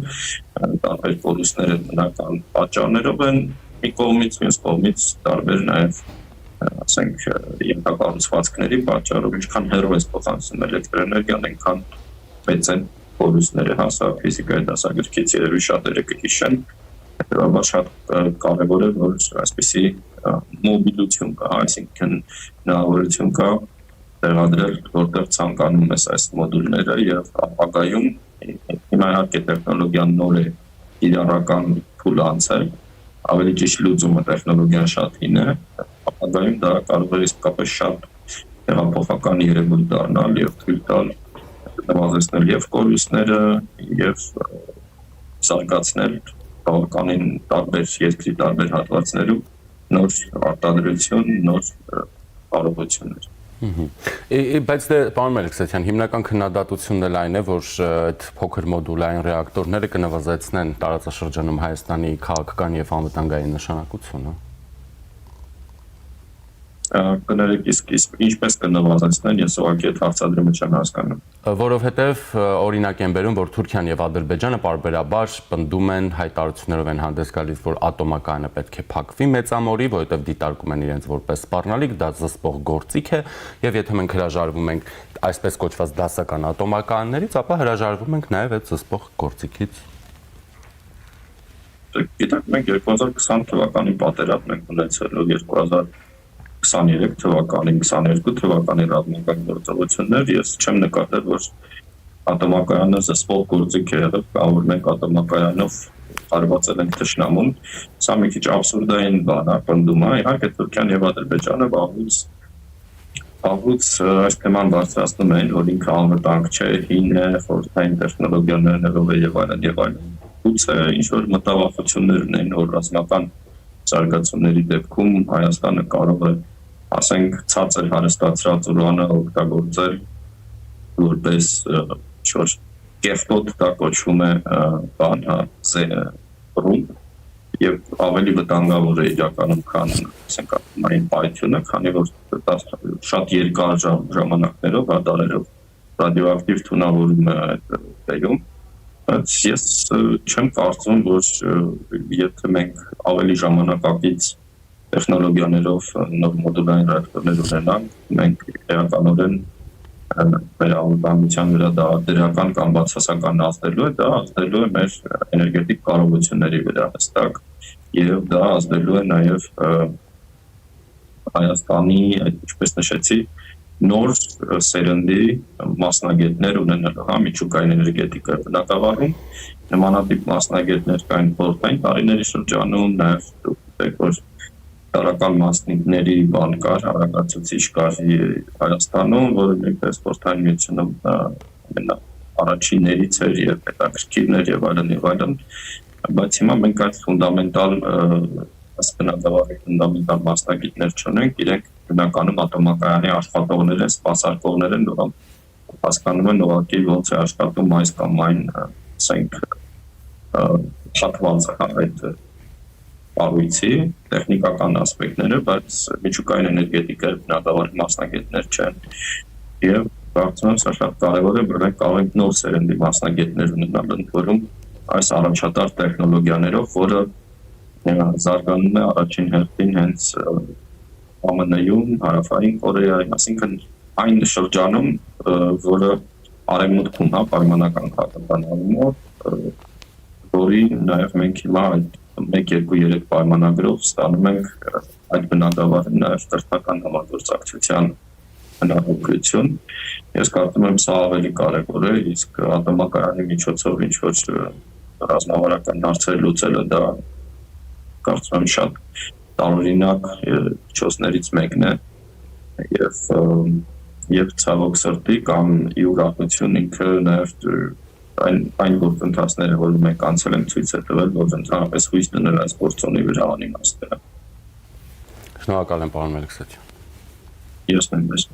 տարբեր կորուստները բնական պատճառներով են մի կողմից, մյուս կողմից տարբեր նաև ասենք ենթակառուցվածքների պատճառով, ինչքան հեռու է փոխանցում էլեկտրոէներգիան, այնքան մեծ են կորուստները, հա, ֆիզիկայի դասագրքից երևի շատերը կհիշեն, հետևաբար շատ կարևոր է, որ այսպիսի մոբիլություն կա, այսինքն հնարավորություն կա տեղադրել, որտեղ ցանկանում ես այս մոդուլները եւ ապագայում հիմա իհարկե տեխնոլոգիան նոր է, իրարական փուլ անցել, ավելի ճիշտ լուծումը տեխնոլոգիան շատ հին է, ապագայում դա կարող է իսկապես շատ տեղափոխական երևույթ դառնալ եւ թույլ տալ նվազեցնել եւ կորուստները եւ զարգացնել բավականին տարբեր երկրի տարբեր հատվածներում նոր արտադրություն, նոր կարողություններ։ Բայց դե պարոն Մելիքսեթյան, հիմնական քննադատությունն էլ այն է, որ այդ փոքր մոդուլային ռեակտորները կնվազեցնեն տարածաշրջանում Հայաստանի քաղաքական եւ անվտանգային նշանակությունը։ Կներեք, իսկ ինչպես կնվազեցնեն, ես ուղղակի այդ հարցադրումը չեմ հասկանում։ Որովհետև օրինակ են բերում, որ Թուրքիան եւ Ադրբեջանը պարբերաբար պնդում են, հայտարարություններով են հանդես գալիս, որ ատոմակայանը պետք է փակվի մեծամորի, որովհետև դիտարկում են իրենց որպես սպառնալիք, դա զսպող գործիք է, եւ եթե մենք հրաժարվում ենք այսպես կոչված դասական ատոմակայաններից, ապա հրաժարվում ենք նաեւ այդ զսպող գործիքից։ Գիտեք, մենք 2020 թվականի պատերազմն ենք ունեցել, 2023 թվականին, 22 թվականի ռազմական գործողություններ, ես չեմ նկատել, որ ատոմակայանը զսպող գործիք է եղել, կամ որ մենք ատոմակայանով հարվածել ենք թշնամուն, սա մի քիչ աբսուրդային բան է, պնդում է, իհարկե Թուրքիան եւ Ադրբեջանը վաղուց այս թեման բարձրացնում են, որ ինքը անվտանգ չէ, հին է, խորհրդային տեխնոլոգիաներով է եւ այլն։ Գուցե ինչ-որ մտավախություններ ունեն, որ ռազմական զարգացումների դեպքում Հայաստանը կարող է, ասենք, ցածր հարստացրած ուրանը օգտագործել որպես ինչ-որ կեղտոտ, դա կոչվում է բան, ռումբ, եւ ավելի վտանգավոր է իրականում, քան ասենք այն պայթյունը, քանի որ շատ երկար ժամանակներով, դարերով ռադիոակտիվ թունավորում է տեղում։ Ես չեմ կարծում, որ եթե մենք ավելի ժամանակակից տեխնոլոգիաներով նոր մոդուլային ռեակտորներ ունենանք, մենք էականորեն մեր անվտանգության վրա դա դրական կամ բացասական ազդելու է, դա ազդելու է մեր էներգետիկ կարողությունների վրա հստակ, եւ դա ազդելու է նաեւ Հայաստանի, ինչպես նշեցի, նոր սերնդի մասնագետներ ունենալու, հա, միջուկային էներգետիկա բնագավառում, նմանատիպ մասնագետներ կային խորհրդային տարիների շրջանում, նաև դուք որ տարական մասնիկների բան կար, հարակացուցիչ կար Հայաստանում, որը նույնպես խորհրդային միությունում առաջիններից էր եւ հետաքրքիրներ եւ այլն, բայց հիմա մենք այդ ֆունդամենտալ բնագավառի ֆունդամենտալ մասնագետներ չունենք, իրենք բնականում ատոմակայանի աշխատողներ են, սպասարկողներ են, որոնք հասկանում են ուղղակի ոնց է աշխատում այս կամ այն, ասենք, շատված այդ կառույցի տեխնիկական ասպեկտները, բայց միջուկային էներգետիկայի բնագավառի մասնագետներ չեն։ Եվ կարծում եմ, սա շատ կարևոր է, որ մենք կարող ենք նոր սերնդի մասնագետներ ունենալ, ընդ որում այս առաջատար տեխնոլոգիաներով, որը զարգանում է առաջին հերթին հենց ԱՄՆ-ում, Հարավային Կորեայում, այսինքն այն շրջանում, որը արևմուտքում է պայմանական քաղաքականացումով, որի նաև մենք հիմա այդ 1-2-3 պայմանագրով ստանում ենք այդ բնագավառի նաև կրթական համագործակցության հնարավորություն։ Ես կարծում եմ, սա ավելի կարևոր է, իսկ ատոմակայանի միջոցով ինչ-որ ռազմավարական հարցեր լուծելը դա կարծում եմ շատ տարօրինակ միջոցներից մեկն է եւ ցավոք սրտի կամ ի ուրախություն ինքը նաեւ այն գործընթացները, որ մենք անցել ենք, ցույց է տվել, որ ընդհանրապես հույս դնել այս գործոնի վրա անիմաստը։ Շնորհակալ եմ, պարոն Մելիքսեթյան։ Ես նույնպես։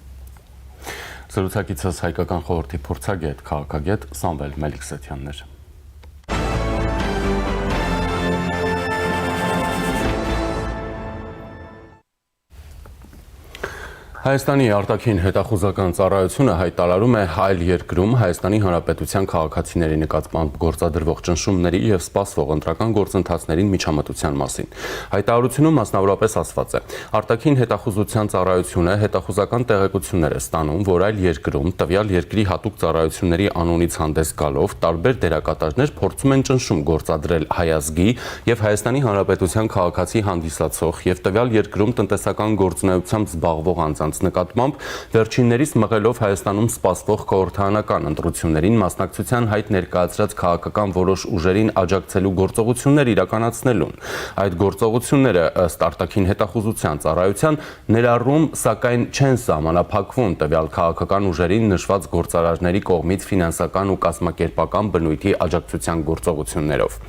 Զրուցակիցս հայկական խորհրդի փորձագետ, քաղաքագետ Սամվել Մելիքսեթյանն էր։ Հայաստանի արտաքին հետախուզական ծառայությունը հայտարարում է այլ երկրում Հայաստանի Հանրապետության քաղաքացիների նկատմամբ գործադրվող ճնշումների եւ սպասվող ընտրական գործընթացներին միջամտության մասին։ Հայտարարությունում մասնավորապես ասված է. արտաքին հետախուզության ծառայությունը հետախուզական տեղեկություններ է ստանում, որ այլ երկրում տվյալ երկրի հատուկ ծառայությունների անունից հանդես գալով տարբեր դերակատարներ փորձում են ճնշում գործադրել հայազգի եւ Հայաստանի Հանրապետության քաղաքացի հանդիսացող եւ տվյալ երկրում տնտեսական գործունեությամբ զբաղվող անձանց նկատմամբ վերջիններիս մղելով Հայաստանում սպասվող խորհրդարանական ընտրություններին մասնակցության հայտ ներկայացրած քաղաքական որոշ ուժերին աջակցելու գործողություններ իրականացնելուն։ Այդ գործողությունները ըստ արտաքին հետախուզության ծառայության ներառում, սակայն չեն սահմանափակվում տվյալ քաղաքական ուժերին նշված գործարարների կողմից ֆինանսական ու կազմակերպական բնույթի աջակցության գործողություններով։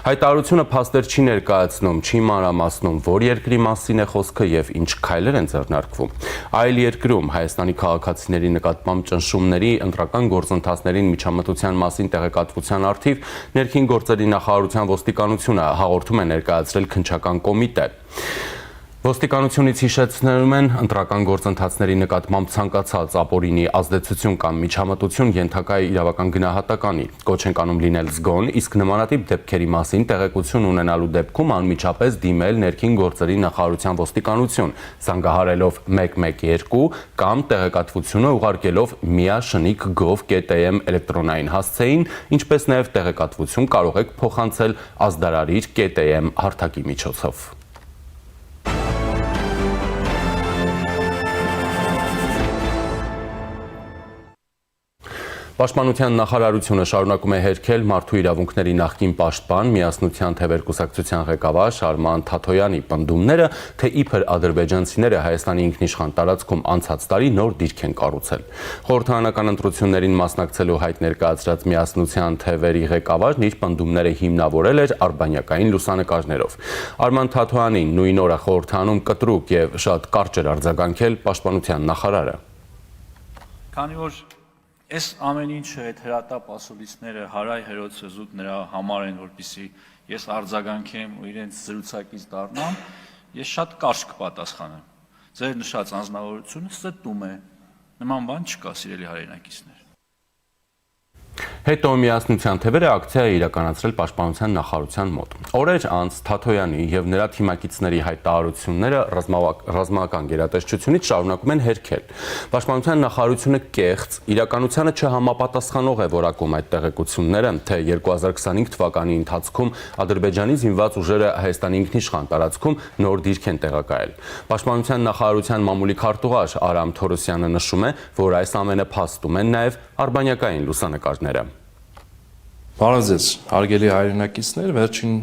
Հայտարարությունը փաստեր չի ներկայացնում, չի մանրամասնում, որ երկրի մասին է խոսքը եւ ինչ քայլեր են ձեռնարկվում։ Այլ երկրում Հայաստանի քաղաքացիների նկատմամբ ճնշումների ընտրական գործընթացներին միջամտության մասին տեղեկատվության առթիվ ներքին գործերի նախարարության ոստիկանությունը հաղորդում է ներկայացրել քննչական կոմիտե։ Ոստիկանությունից հիշեցնում են ընտրական գործընթացների նկատմամբ ցանկացած ապօրինի ազդեցություն կամ միջամտություն ենթակա է իրավական գնահատականի։ Կոչ են կանում լինել զգոն, իսկ նմանատիպ դեպքերի մասին տեղեկություն ունենալու դեպքում անմիջապես դիմել ներքին գործերի նախարարության ոստիկանություն, զանգահարելով 112 կամ տեղեկատվությունը ուղարկելով mia.gov.am էլեկտրոնային հասցեին, ինչպես նաև տեղեկատվություն կարող եք փոխանցել ազդարարիր.am հարթակի միջոցով։ Պաշտպանության նախարարությունը շարունակում է հերքել մարդու իրավունքների նախկին պաշտպան Միասնության թևերկուսակցության ղեկավար Շարման Թաթոյանի պնդումները, թե իբր ադրբեջանցիները Հայաստանի ինքնիշխան տարածքում անցած տարի նոր դիրք են կառուցել։ Խորհրդարանական ընտրություններին մասնակցելու հայտ ներկայացրած Միասնության թևերի ղեկավարն իր պնդումները հիմնավորել էր արբանյակային լուսանկարներով։ Արման Թաթոյանին նույն օրը խորհրդարանում կտրուկ եւ շատ կարճ էր արձագանքել պաշտպանության նախարարը։ Քանի որ Այս ամեն ինչը այդ հրատապ ասուլիսները հարայ հերոցը զուտ նրա համար են, որպեսզի ես արձագանքեմ ու իրենց զրուցակից դառնամ, ես շատ կարճ կպատասխանեմ։ Ձեր նշած անձնավորությունը ստում է, նման բան չկա, սիրելի հայրենակիցներ։ Հետո Միասնության թևերը ակցիա է իրականացրել Պաշտպանության նախարարության մոտ։ Օրեր անց Թաթոյանի եւ նրա թիմակիցների հայտարարությունները ռազմական գերատեսչությունից շարունակում են հերքել։ Պաշտպանության նախարարությունը կեղծ, իրականությանը չհամապատասխանող է որակում այդ տեղեկությունները, թե 2025 թվականի ընթացքում Ադրբեջանի զինված ուժերը Հայաստանի ինքնիշխան տարածքում նոր դիրք են տեղակայել։ Պաշտպանության նախարարության մամուլի քարտուղար Արամ Թորոսյանը նշում է, որ այս ամենը փաստում են նաեւ արբանյակային լուսանկարները։ Բարև ձեզ, հարգելի հայրենակիցներ, վերջին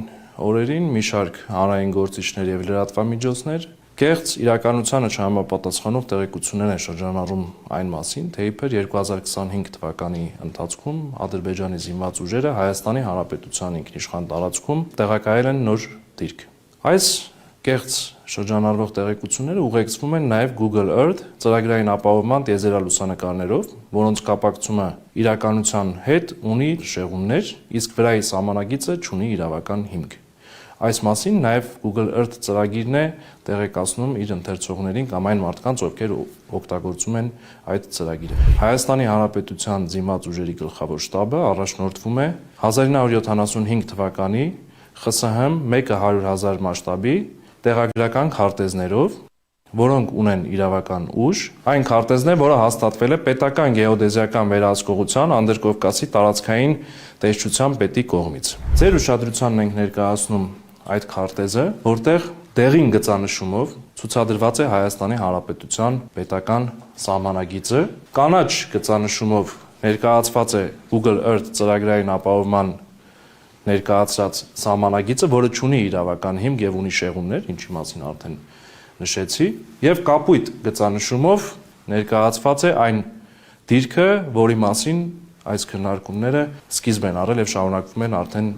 օրերին մի շարք հանրային գործիչներ եւ լրատվամիջոցներ կեղծ իրականությանը չհամապատասխանող տեղեկություններ են շրջանառում այն մասին, թե իբր 2025 թվականի ընթացքում Ադրբեջանի զինված ուժերը Հայաստանի Հանրապետության ինքնիշխան տարածքում տեղակայել են նոր դիրք։ Այս կեղծ շրջանառվող տեղեկությունները ուղեկցվում են նաև Google Earth ծրագրային ապահովման տիեզերալուսանկարներով, որոնց կապակցումը իրականության հետ ունի շեղումներ, իսկ վրայի սահմանագիծը չունի իրավական հիմք։ Այս մասին նաև Google Earth ծրագիրն է տեղեկացնում իր ընթերցողներին կամ այն մարդկանց, ովքեր օգտագործում են այդ ծրագիրը։ Հայաստանի Հանրապետության զինված ուժերի գլխավոր շտաբը առաջնորդվում է 1975 թվականի ԽՍՀՄ 100,000 մասշտաբի տեղագրական քարտեզներով, որոնք ունեն իրավական ուժ, այն քարտեզն է, որը հաստատվել է պետական գեոդեզիական վերահսկողության Անդրկովկասի տարածքային տեսչության պետի կողմից։ Ձեր ուշադրությանն ենք ներկայացնում այդ քարտեզը, որտեղ դեղին գծանշումով ցուցադրված է Հայաստանի Հանրապետության պետական սահմանագիծը, կանաչ գծանշումով ներկայացված է Google Earth ծրագրային ապահովման ներկայացած սահմանագիծը, որը ունի իրավական հիմք եւ ունի շեղումներ, ինչի մասին արդեն նշեցի, եւ կապույտ գծանշումով ներկայացված է այն դիրքը, որի մասին այս քննարկումները սկիզբ են առել եւ շարունակվում են արդեն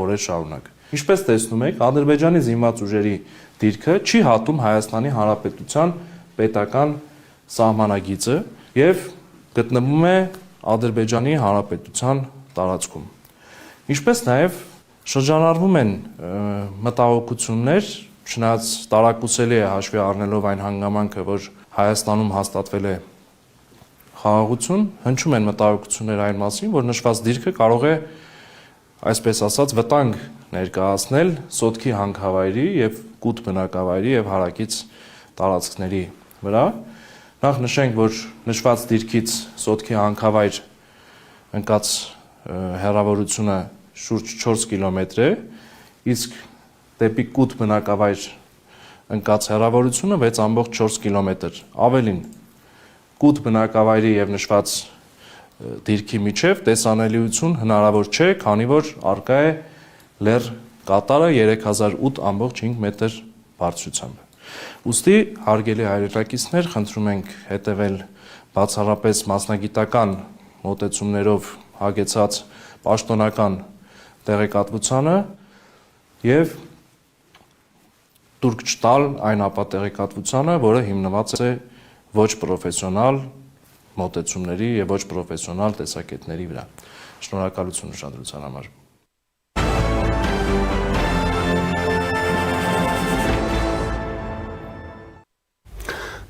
օրեր շարունակ։ Ինչպես տեսնում եք, Ադրբեջանի զինված ուժերի դիրքը չի հատում Հայաստանի Հանրապետության պետական սահմանագիծը եւ գտնվում է Ադրբեջանի Հանրապետության տարածքում։ Ինչպես նաև շրջանառվում են մտահոգություններ, չնայած տարակուսելի է հաշվի առնելով այն հանգամանքը, որ Հայաստանում հաստատվել է խաղաղություն, հնչում են մտահոգություններ այն մասին, որ նշված դիրքը կարող է, այսպես ասած, վտանգ ներկայացնել սոտքի հանքավայրի եւ կուտ բնակավայրի եւ հարակից տարածքների վրա։ Նախ նշենք, որ նշված դիրքից սոտքի հանքավայր ընկած հեռավորությունը շուրջ 4 կիլոմետր է, իսկ դեպի կուտ բնակավայր ընկած հեռավորությունը 6.4 կիլոմետր։ Ավելին, կուտ բնակավայրի եւ նշված դիրքի միջև տեսանելիություն հնարավոր չէ, քանի որ արկա է լեռ կատարը 3008.5 մետր բարձրությամբ։ Ուստի հարգելի հայրենակիցներ, խնդրում ենք հետևել բացառապես մասնագիտական մոտեցումներով հագեցած պաշտոնական տեղեկատվությանը եւ տուրք չտալ այն ապատեղեկատվությանը, որը հիմնված է ոչ պրոֆեսիոնալ մոտեցումների եւ ոչ պրոֆեսիոնալ տեսակետների վրա։ Շնորհակալություն ուշադրության համար։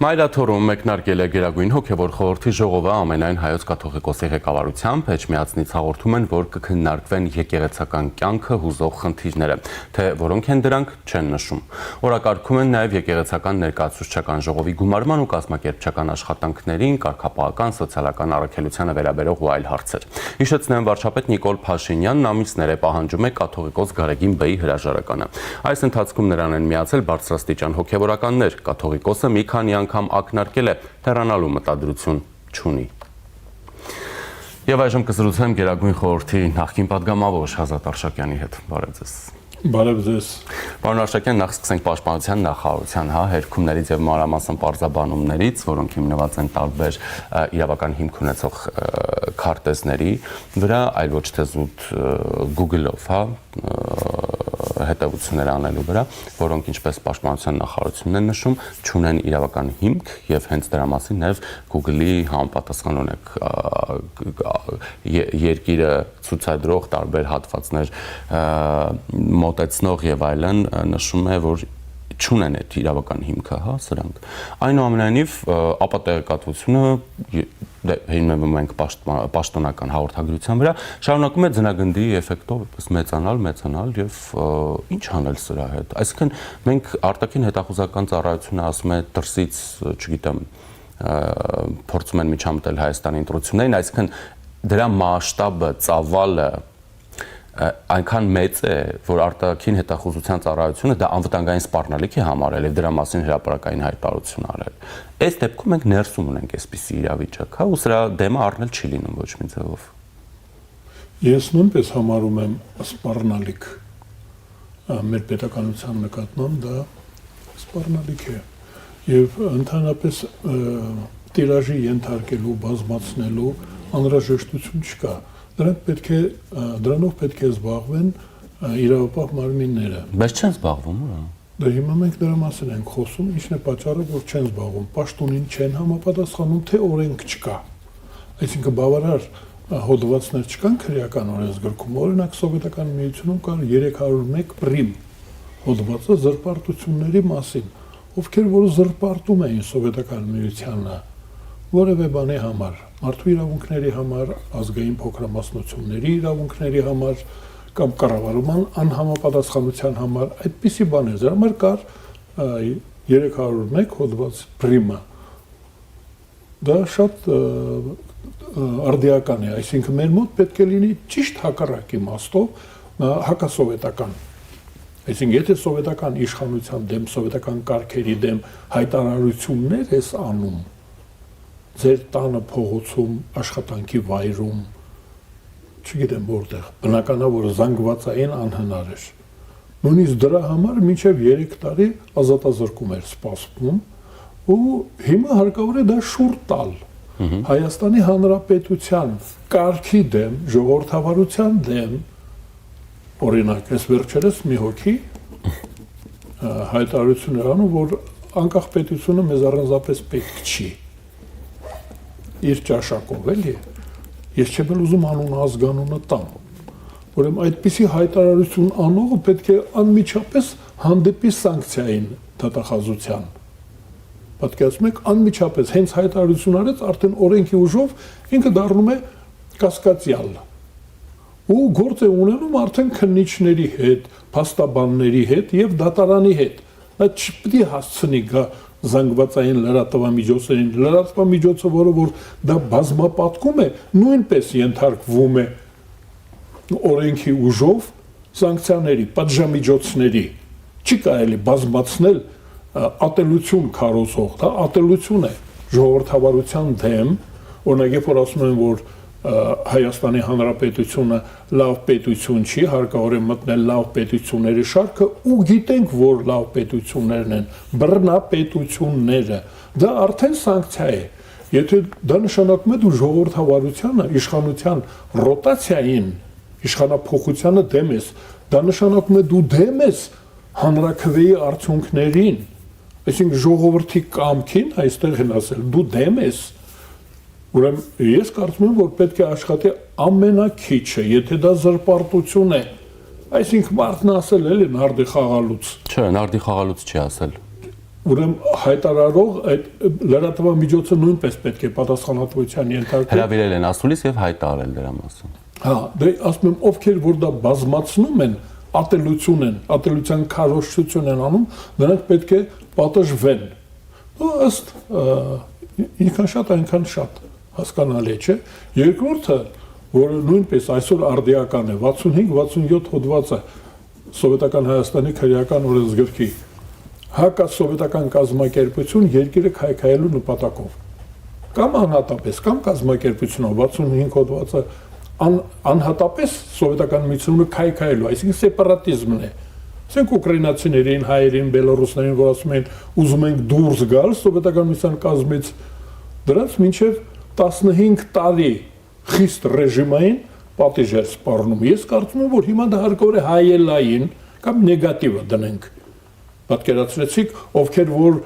Մայրաթորում մեկնարկել է Գերագույն հոգևոր խորհրդի ժողովը ամենայն հայոց կաթողիկոսի ղեկավարությամբ, Էջմիածնից հաղորդում են, որ կքննարկվեն եկեղեցական կյանքը հուզող խնդիրները, թե որոնք են դրանք չեն նշում։ Օրակարգում են նաև եկեղեցական ներկայացուցչական ժողովի գումարման ու կազմակերպչական աշխատանքներին, կարգապահական, սոցիալական առաքելությանը վերաբերող ու այլ հարցեր։ Հիշեցնեմ, վարչապետ Նիկոլ Փաշինյանն ամիսներ է պահանջում է կաթողիկոս Գարեգին Բեի հրաժարականը։ Այս ընթացքում նրան են միացել բարձրաստիճան հոգևորականներ, կաթողիկոսը մի քանի անգամ ակնարկել է, հեռանալու մտադրություն չունի։ Եվ այժմ կզրուցեմ Գերագույն խորհրդի նախկին պատգամավոր Ազատ Արշակյանի հետ։ Բարև ձեզ։ Բարև ձեզ։ Պարոն Արշակյան, նախ սկսենք պաշտպանության նախարարության հերքումներից եւ մանրամասն պարզաբանումներից, որոնք հիմնված են տարբեր իրավական հիմք ունեցող քարտեզների վրա, այլ ոչ թե զուտ Google-ով, հետևություններ անելու վրա, որոնք ինչպես պաշտպանության նախարարությունն են նշում, չունեն իրավական հիմք եւ հենց դրա մասին նաեւ Google-ի համապատասխան ունեք երկիրը ցուցադրող տարբեր հատվածներ մոտեցնող եւ այլն նշում է, որ չունեն այդ իրավական հիմքը, սրանք։ Այնուամենայնիվ ապատեղեկատվությունը հիմնվում ենք պաշտոնական հաղորդագրության վրա, շարունակում է ձնագնդի էֆեկտով մեծանալ եւ ինչ անել սրա հետ։ Այսինքն մենք արտաքին հետախուզական ծառայությունը ասում է դրսից, չգիտեմ, փորձում են միջամտել Հայաստանի ընտրություններին, այսինքն դրա մասշտաբը, ծավալը այնքան մեծ է, որ արտաքին հետախուզության ծառայությունը դա անվտանգային սպառնալիք է համարել եւ դրա մասին հրապարակային հայտարարություն արել։ Այս դեպքում մենք ներսում ունենք այսպիսի իրավիճակ, ու սրա դեմը առնել չի լինում ոչ մի ձևով։ Ես նույնպես համարում եմ սպառնալիք մեր պետականության նկատմամբ դա սպառնալիք է եւ ընդհանրապես տիրաժի ենթարկելու, բազմացնելու անհրաժեշտություն չկա։ Դրանով պետք է զբաղվեն իրավապահ մարմինները։ Բայց չեն զբաղվում, Դա հիմա մենք դրա մասին ենք խոսում, ինչն է պատճառը, որ չեն զբաղվում, պաշտոնին չեն համապատասխանում, թե օրենք չկա։ Այսինքն բավարար հոդվածներ չկան քրեական օրենսգրքում, օրինակ սովետական միությունում կար 301 պրիմ հոդվածը զրպարտությունների մասին, ովքեր որ զրպարտում էին սովետական միությանը որևէ բանի համար, մարդու իրավունքների համար, ազգային փոքրամասնությունների իրավունքների համար կամ կառավարման անհամապատասխանության համար, այդպիսի բաներ, դրա համար կար 301 հոդված պրիմը։ Դա շատ արդիական է, այսինքն մեր մոտ պետք է լինի ճիշտ հակառակ իմաստով հակասովետական։ Այսինքն եթե սովետական իշխանության դեմ, սովետական կարգերի դեմ հայտարարություններ ես անում, ձեր տանը փողոցում, աշխատանքի վայրում, չգիտեմ որտեղ, բնականա որ զանգվածային անհնար էր։ Նույնիսկ դրա համար մինչև 3 տարի ազատազրկում էր սպասվում ու հիմա հարկավոր է դա շուռ տալ Հայաստանի Հանրապետության կարգի դեմ, ժողովրդավարության դեմ, օրինակ այս վերջերս մի հոգի հայտարարություն էր անում, որ անկախ պետությունը մեզ առանձնապես պետք չի։ Իր ճաշակով էլի, ես չեմ ուզում անուն ազգանունը տամ, ուրեմն այդպիսի հայտարարություն անողը պետք է անմիջապես հանդեպի սանկցիային դատախազության, պատկերացնում եք, անմիջապես հենց հայտարարություն արեց, արդեն օրենքի ուժով ինքը դառնում է կասկածյալ։ Ու գործ է ունենում արդեն քննիչների հետ, փաստաբանների հետ եւ դատարանի հետ։ Դա չպետք է հասցնի գա զանգվածային լրատվամիջոցներին, լրատվամիջոցը, որ դա բազմապատկում է, նույնպես ենթարկվում է օրենքի ուժով սանկցիաների, պատժամիջոցների։ Չի կարելի բազմացնել ատելություն քարոզող, դա ատելություն է ժողովրդավարության դեմ, օրինակ երբ որ ասում են, որ Հայաստանի Հանրապետությունը լավ պետություն չի, հարկավոր է մտնել լավ պետությունների շարքը, ու գիտենք, որ լավ պետություններն են, բռնապետությունները, դա արդեն սանկցիա է։ Եթե դա նշանակում է դու ժողովրդավարությանը, իշխանության ռոտացիային, իշխանափոխությանը դեմ ես, դա նշանակում է դու դեմ ես հանրաքվեի արդյունքներին, այսինքն ժողովրդի կամքին, այստեղ են ասել, դու դեմ ես։ Ուրեմն ես կարծում եմ, որ պետք է աշխատի ամենաքիչը, եթե դա զրպարտություն է, այսինքն մարդն ասել էլի նարդի խաղալուց։ Չէ, նարդի խաղալուց չի ասել։ Ուրեմն հայտարարող այդ լրատվամիջոցը նույնպես պետք է պատասխանատվության ենթարկվի։ Հրավիրել են ասուլիս եւ հայտարարել դրա մասին։ Հա, դե ասում եմ, ովքեր որ դա բազմացնում են, ատելություն են, ատելության քարոզչություն են անում, նրանք պետք է պատժվեն։ Ու ըստ ինքան շատ այնքան շատ հասկանալի չէ։ Երկրորդը, որը նույնպես այսօր արդիական է, 65-67 հոդվածը սովետական Հայաստանի քրեական օրենսգրքի հակասովետական կազմակերպություն երկիրը քայքայելու նպատակով կամ անհատապես կամ կազմակերպությունով 65 հոդվածը անհատապես սովետական միությունը քայքայելու, այսինքն սեպարատիզմն է։ Ասենք ուկրաինացիներին, հայերին, բելոռուսներին, որ ասում են ուզում ենք դուրս գալ սովետական միության կազմից, դրանց մինչև 15 տարի խիստ ռեժիմային պատիժ էր սպառնում։ Ես կարծում եմ, որ հիմա դա հարկավոր է հայելային կամ նեգատիվը դնենք։ Պատկերացրեցիք, ովքեր որ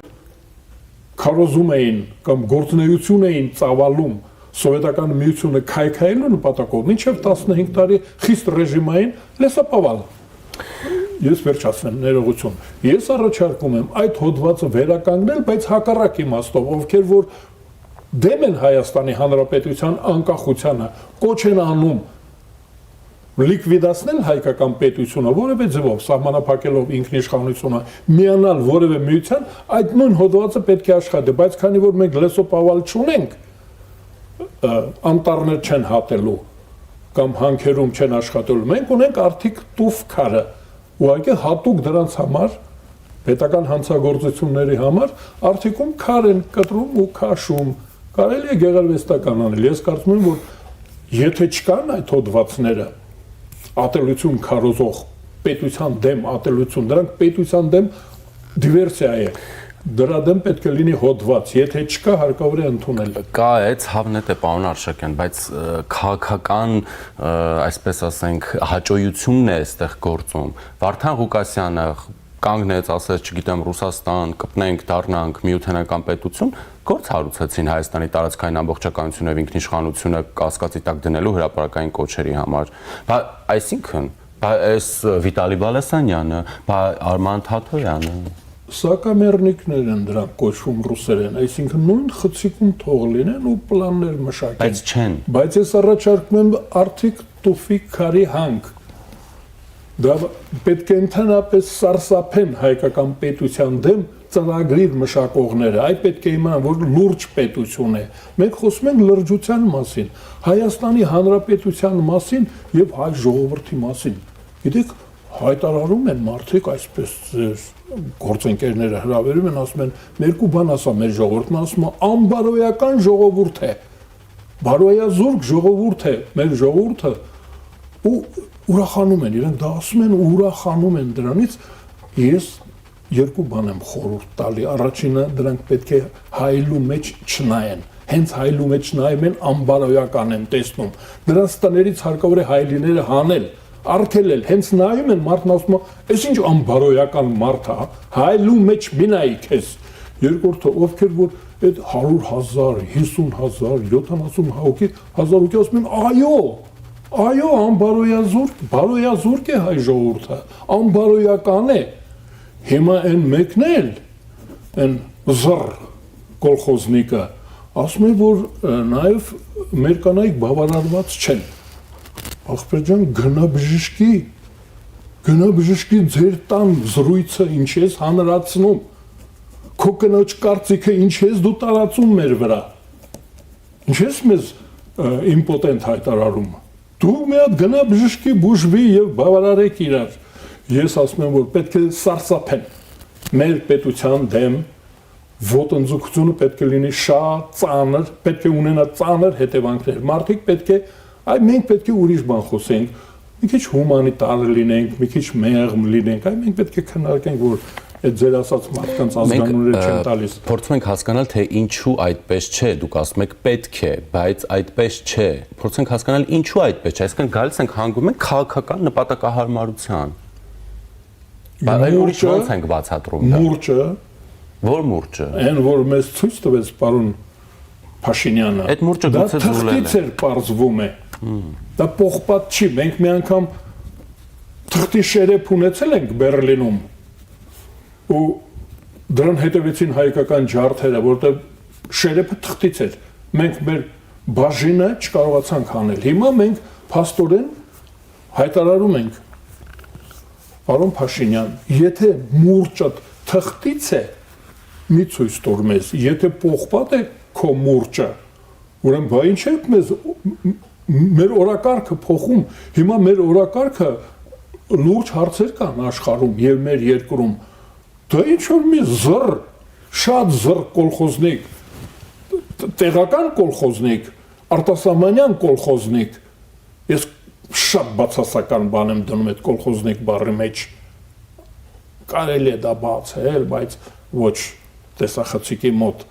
քարոզում էին կամ գործունեություն էին ծավալում սովետական միությունը քայքայելու նպատակով, մինչև 15 տարի խիստ ռեժիմային լեսապավալ։ Ես վերջացնեմ, ներողություն։ Ես առաջարկում եմ այդ հոդվածը վերականգնել, բայց հակառակ իմաստով, ովքեր որ դեմ են Հայաստանի Հանրապետության անկախությանը, կոչ են անում լիկվիդացնել հայկական պետությունը, որևէ ձևով սահմանափակելով ինքնիշխանությունը, միանալ որևէ միության, այդ նույն հոդվածը պետք է աշխատի, բայց քանի որ մենք լեսոպավալ չունենք, անտառներ չեն հատելու կամ հանքերում չեն աշխատելու, մենք ունենք արդիկ տուֆ քարը, ուղղակի հատուկ դրանց համար, պետական հանցագործությունների համար արդիկում քար են կտրում ու քաշում, կարելի է գեղարվեստական անել։ Ես կարծում եմ, որ եթե չկան այդ հոդվածները, ատելություն քարոզող պետության դեմ ատելություն, դրանք պետության դեմ դիվերսիա է։ Դրա դեմ պետք է լինի հոդված, եթե չկա հարկավոր է ընդունել։ Կա է, ցավնետ է պարոն Արշակյան, բայց քաղաքական, այսպես ասենք, հաճոյությունն է այստեղ գործում։ Վարդան Ղուկասյանը կանգնեց, ասեց, չգիտեմ, Ռուսաստան, կպնենք, դառնանք միութենական պետություն, գործ հարուցեցին Հայաստանի տարածքային ամբողջականությունը եւ ինքնիշխանությունը կասկածի տակ դնելու հրապարակային կոչերի համար։ Բա այսինքն, այս Վիտալի Բալասանյանը, Արման Թաթոյանը Սակամերնիկներ են դրանք կոչվում ռուսերեն, այսինքն նույն խցիկում թող լինեն ու պլաններ մշակեն։ Բայց չեն։ Բայց ես առաջարկում եմ արդիկ տուֆի քարի հանք։ Դա պետք է ընդհանրապես սարսափեն հայկական պետության դեմ ծրագրիր մշակողները, այդ պետք է իմանան, որ լուրջ պետություն է։ Մենք խոսում ենք լրջության մասին, Հայաստանի Հանրապետության մասին եւ հայ ժողովրդի մասին։ Գիտեք, հայտարարում են մարդիկ այսպես գործընկերները հրավերում են, ասում են, երկու բան ասա մեր ժողովուրդն, ասում է անբարոյական ժողովուրդ է, բարոյազուրկ ժողովուրդ է, մեր ժողովուրդը ու ուրախանում են, իրենք դա ասում են ու ուրախանում են դրանից, ես երկու բան եմ խորհուրդ տալի, առաջինը դրանք պետք է հայելու մեջ չնայեն, հենց հայելու մեջ նայում են անբարոյական են տեսնում, դրանց տներից հարկավոր է հայլիները հանել, արգելել, հենց նայում են մարդն ասում է, «Էս ինչ անբարոյական մարդ է, հայելու մեջ մի նայի քեզ»։ Երկրորդը, ովքեր որ այդ 100,000, 50,000, 70 հոգի, 1000 հոգի ասում են, այո, անբարոյազուրկ է հայ ժողովուրդը, անբարոյական է։ Հիմա այն մեկն էլ, այն զռ կոլխոզնիկը ասում է, որ նաև մեր կանայք բավարարված չեն։ Ախպեր ջան, գնա բժշկի ձեր տան զրույցը ինչ ես հանրացնում։ Քո կնոջ կարծիքը ինչ ես դու տարածում մեր վրա։ Ինչ ես մեզ իմպոտենտ հայտարարում։ Դու մի հատ գնա բժշկի բուժվի եւ բավարարեք իրար։ Ես ասում եմ, որ պետք է սարսափեն մեր պետության դեմ, ոտնձգությունը պետք է լինի շատ ծանր, պետք է ունենա ծանր հետևանքներ։ Մարդիկ պետք է, մենք պետք է ուրիշ բան խոսենք, մի քիչ հումանիտար լինենք, մի քիչ մեղմ լինենք, մենք պետք է քննարկենք, որ այդ ձեր ասած մարդկանց ազգանունները չեն տալիս։ Փորձում ենք հասկանալ, թե ինչու այդպես չէ, դուք ասում եք պետք է, բայց այդպես չէ։ Փորձենք հասկանալ ինչու այդպես չէ, այսինքն գալիս ենք հանգում ենք քաղաքական նպատակահարմարության։ Բայց ուրիշ ոնց ենք բացատրում դա։ Մուրճը, Որ մուրճը։ այն որ մեզ ցույց տվեց պարոն Փաշինյանը։ Այդ մուրճը գուցե զուլել է։ Դա թղթից էր պարզվում է։ Դա պողպատ չի, մենք մի անգամ թղթի շերեփ ունեցել ենք Բերլինում։ Ու դրան հետևեցին հայկական ջարդերը, որտեղ շերեփը թղթից էր։ Մենք մեր բաժինը չկարողացանք անել։ Հիմա մենք փաստորեն հայտարարում ենք, պարոն Փաշինյան, եթե մուրճը թղթից է, մի ցույց տուր մեզ, եթե պողպատ է քո մուրճը, ուրեմն բա ինչ է մեզ մեր օրակարգը փոխում, հիմա մեր օրակարգը լուրջ հարցեր կան աշխարհում եւ մեր երկրում։ Դա ինչ որ մի շատ զր կոլխոզնիկ, տեղական կոլխոզնիկ, արտասահմանյան կոլխոզնիկ, ես շատ բացասական բան եմ դնում այդ կոլխոզնիկ բառի մեջ, կարելի է դա բացել, բայց ոչ տեսախցիկի մոտ։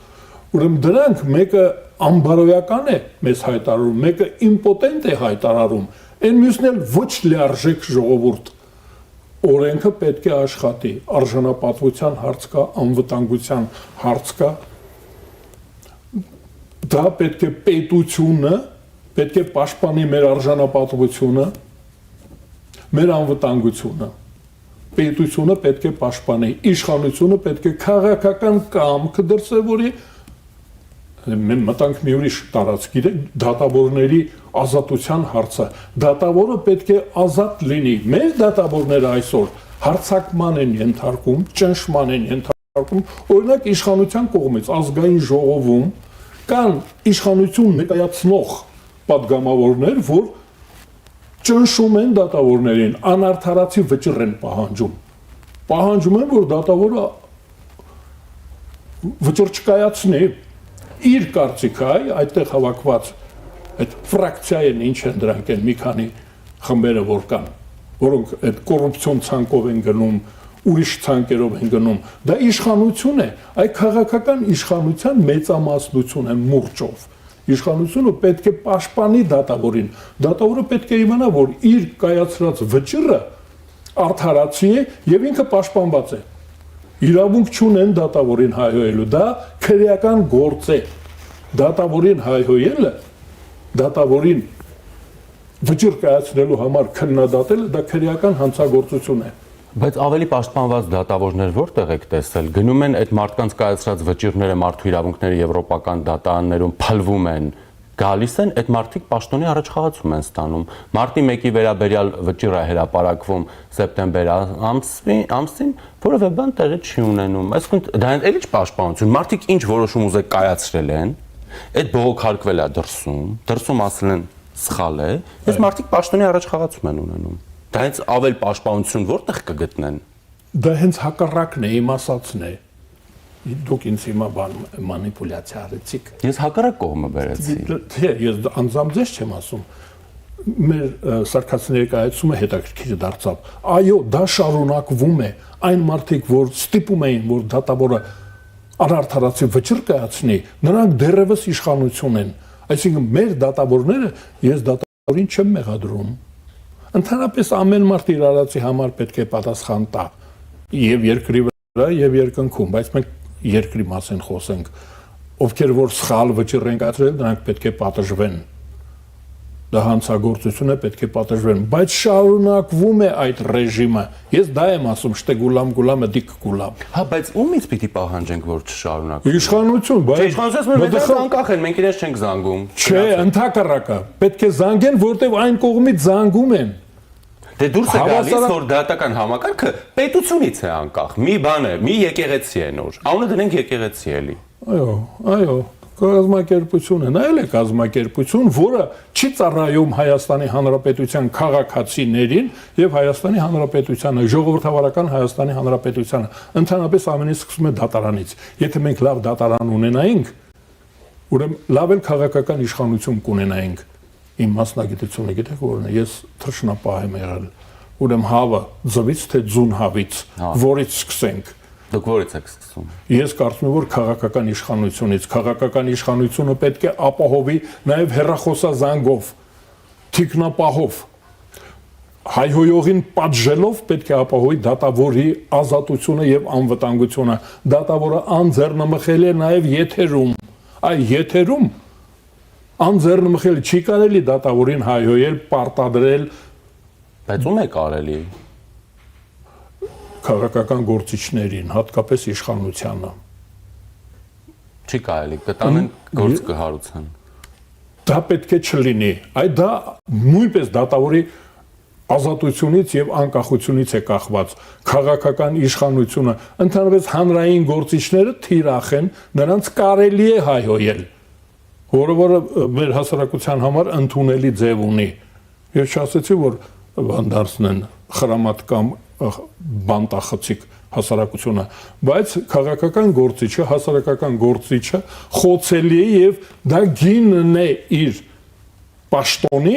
Ուրեմն դրանք մեկը անբարոյական է մեզ հայտարարում, մեկը իմպոտենտ է հայտարարում, այն մյուսն էլ ոչ լիարժեք ժողովուրդ։ Օրենքը պետք է աշխատի, արժանապատվության հարց կա, անվտանգության հարց կա, դա պետք է պետությունը, պետք է պաշտպանի մեր արժանապատվությունը, մեր անվտանգությունը, պետությունը պետք է պաշտպանի, իշխանությունը պետք է քաղաքական կամք դրսևորի, մենք մտանք մի ուրիշ տարածք, գիտեք, դատավորների ազատության հարցը, դատավորը պետք է ազատ լինի, մեր դատավորները այսօր հարցակման են ենթարկում, ճնշման են ենթարկում, օրինակ իշխանության կողմից ազգային ժողովում կան իշխանություն ներկայացնող պատգամավորներ, որ ճնշում են դատավորներին, անարդարացի վճիռ են պահանջում են, որ դատավորը վճիռ չկայացնի, իր կարծիքը, այդտեղ հավաքված այդ ֆրակցիային ինչ են դրանք են մի քանի խմբերը որ կան, որոնք այդ կոռուպցիոն ցանկով են գնում, ուրիշ ցանկերով են գնում, դա իշխանություն է, այ քաղաքական իշխանության մեծամասնություն է մուրճով։ Իշխանությունը պետք է պաշտպանի դատավորին, դատավորը պետք է իմանա, որ իր կայացրած վճիռը արդարացի է եւ ինքը պաշտպանված է։ Իրավունք չունեն դատավորին հայհոյելու, դա քրեական գործ է։ Դատավորին հայհոյելը, դատավորին վճիռ կայացնելու համար քննադատելը դա քրեական հանցագործություն է։ Բայց ավելի պաշտպանված դատավորներ որտեղ եք տեսել։ Գնում են այդ մարդկանց կայացրած վճիռները մարդու իրավունքների եվրոպական դատարաններում փլվում են, գալիս են այդ մարդիկ պաշտոնի առաջխաղացում են ստանում։ Մարտի 1-ի վերաբերյալ վճիռը հրապարակվում սեպտեմբեր ամսին, որևէ բան տեղի չի ունենում։ Այսինքն դա էլի պաշտպանություն։ Մարդիկ ինչ որոշում ուզեք կայացրել են, այդ բողոքարկվել է դրսում ասել են սխալ է, այս մարդիկ պաշտոնի առաջխաղացում են ունենում։ Դա հենց ավել պաշտպանություն որտեղ կգտնեն։ Դա հենց հակառակն է, իմ ասածն է։ Դուք ինձ հիմա մանիպուլյացիա արեցիք։ Ես հակառակ կողմը բերեցի։ Թե ես անձամբ ձեզ չեմ ասում։ Մեր Սարգսյանի ներկայացումը հետաքրքիր դարձավ։ Այո, դա շարունակվում է։ Այն մարդիկ, որ ստիպում էին, որ դատավորը անարդարացի վճիռ կայացնի, նրանք դեռևս իշխանություն են։ Այսինքն մեր դատավորները, ես դատավորին չեմ մեղադրում։ Ընդհանրապես ամեն մարդ իր արածի համար պետք է պատասխան տա եւ երկրի վրա եւ երկնքում, բայց մենք երկրի մասին խոսենք, ովքեր որ սխալ վճիռ են կայացրել, նրանք պետք է պատժվեն։ դա հանցագործություն է, պետք է պատժվեն, բայց շարունակվում է այդ ռեժիմը։ Ես դա եմ ասում, շտե գուլամը դիք գուլամ։ Հա, բայց ումից պիտի պահանջենք, որ չշարունակվի։ Իշխանություն, բայց Իշխանությունից մեր անկախ են, մենք իրենց չենք զանգում։ Չէ, ընդհակառակը, պետք է զանգեն, որտեվ այն կողմից զանգում են։ Դե դուրս է գալիս, որ դատական համակարգը պետությունից է անկախ։ Մի բան է, մի եկեղեցի է նոր։ Անունը դնենք եկեղեցի էլի։ Այո, կազմակերպություն է, նայել եք կազմակերպություն, որը չի ծառայում Հայաստանի Հանրապետության քաղաքացիներին եւ Հայաստանի Հանրապետությանը, ժողովրդավարական Հայաստանի Հանրապետությանը։ Ընդհանրապես ամենից սկսում է դատարանից։ Եթե մենք լավ դատարան ունենայինք, ուրեմն լավ էլ քաղաքական իշխանություն կունենայինք։ Իմ մասնագիտությունը գիտեք որն է, ես թռչնապահ եմ եղել։ Ուրեմն հավը ձվից թե ձուն հավից, որից սկսենք։ Դուք որից եք սկսում։ Ես կարծում եմ, որ քաղաքական իշխանությունից, քաղաքական իշխանությունը պետք է ապահովի նաև հեռախոսազանգով, թիկնապահով, հայհոյողին պատժելով պետք է ապահովի դատավորի ազատությունը եւ անվտանգությունը։ Դատավորը անձեռնմխել է նաև եթերում։ Այ եթերում անձեռնմխել չի կարելի դատավորին հայհոյել, պարտադրել, բայց ում է կարելի։ Քաղաքական գործիչներին, հատկապես իշխանությանը։ Չի կարելի, կտանեն գործ կհարուցան։ Դա պետք է չլինի։ Այդ դա նույնպես դատավորի ազատությունից եւ անկախությունից է կախված։ Քաղաքական իշխանությունը, ընդհանրապես հանրային գործիչները թիրախ են, նրանց կարելի է հայհոյել, որը մեր հասարակության համար ընդունելի ձև ունի։ Ես չասեցի, որ դարձնեն խրամատ կամ բանտախցիկ հասարակությունը, բայց քաղաքական գործիչը, հասարակական գործիչը խոցելի է եւ դա գինն է իր պաշտոնի,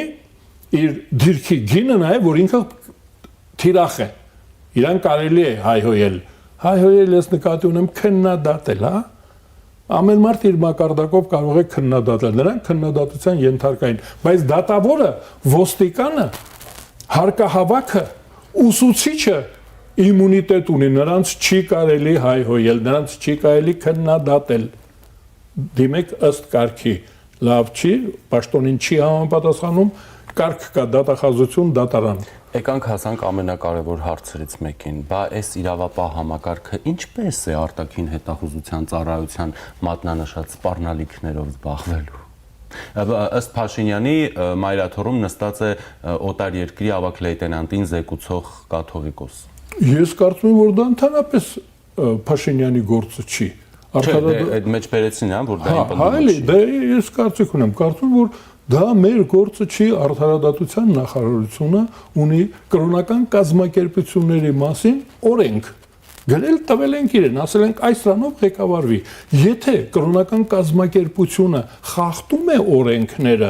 իր դիրքի գինը նաեւ, որ ինքը թիրախ է։ Իրան կարելի է հայհոյել։ Հայհոյել ես նկատի ունեմ քննադատել, հա։ Ամեն մարդ իր մակարդակով կարող է քննադատել, նրանք քննադատության ենթարկային, բայց դատավորը, ոստիկանը, հարկահավաքը, ուսուցիչը իմունիտետ ունի, նրանց չի կարելի հայհոյել, նրանց չի կարելի քննադատել։ Դիմեք ըստ կարգի, լավ չի, պաշտոնին չի համապատասխանում, կարգ կա, դատախազություն, դատարան։ Եկանք հասանք ամենակարևոր հարցերից մեկին, բա այս իրավապահ համակարգը ինչպես է արտաքին հետախուզության ծառայության մատնանշած սպառնալիքներով զբաղվելու։ Ըստ Փաշինյանի մայրաթոռում նստած է օտար երկրի ավագ լեյտենանտին զեկուցող կաթողիկոս։ Ես կարծում եմ, որ դա ընդհանրապես Փաշինյանի գործը չի։ Այդ մեջ բերեցին, որ դա Այլ է, ես կարծիք ունեմ, կարծում եմ, որ դա մեր գործը չի, արդարադատության նախարարությունը ունի կրոնական կազմակերպությունների մասին օրենք։ Գրել տվել ենք իրեն, ասել ենք այս ռանով ղեկավարվի։ Եթե կրոնական կազմակերպությունը խախտում է օրենքները,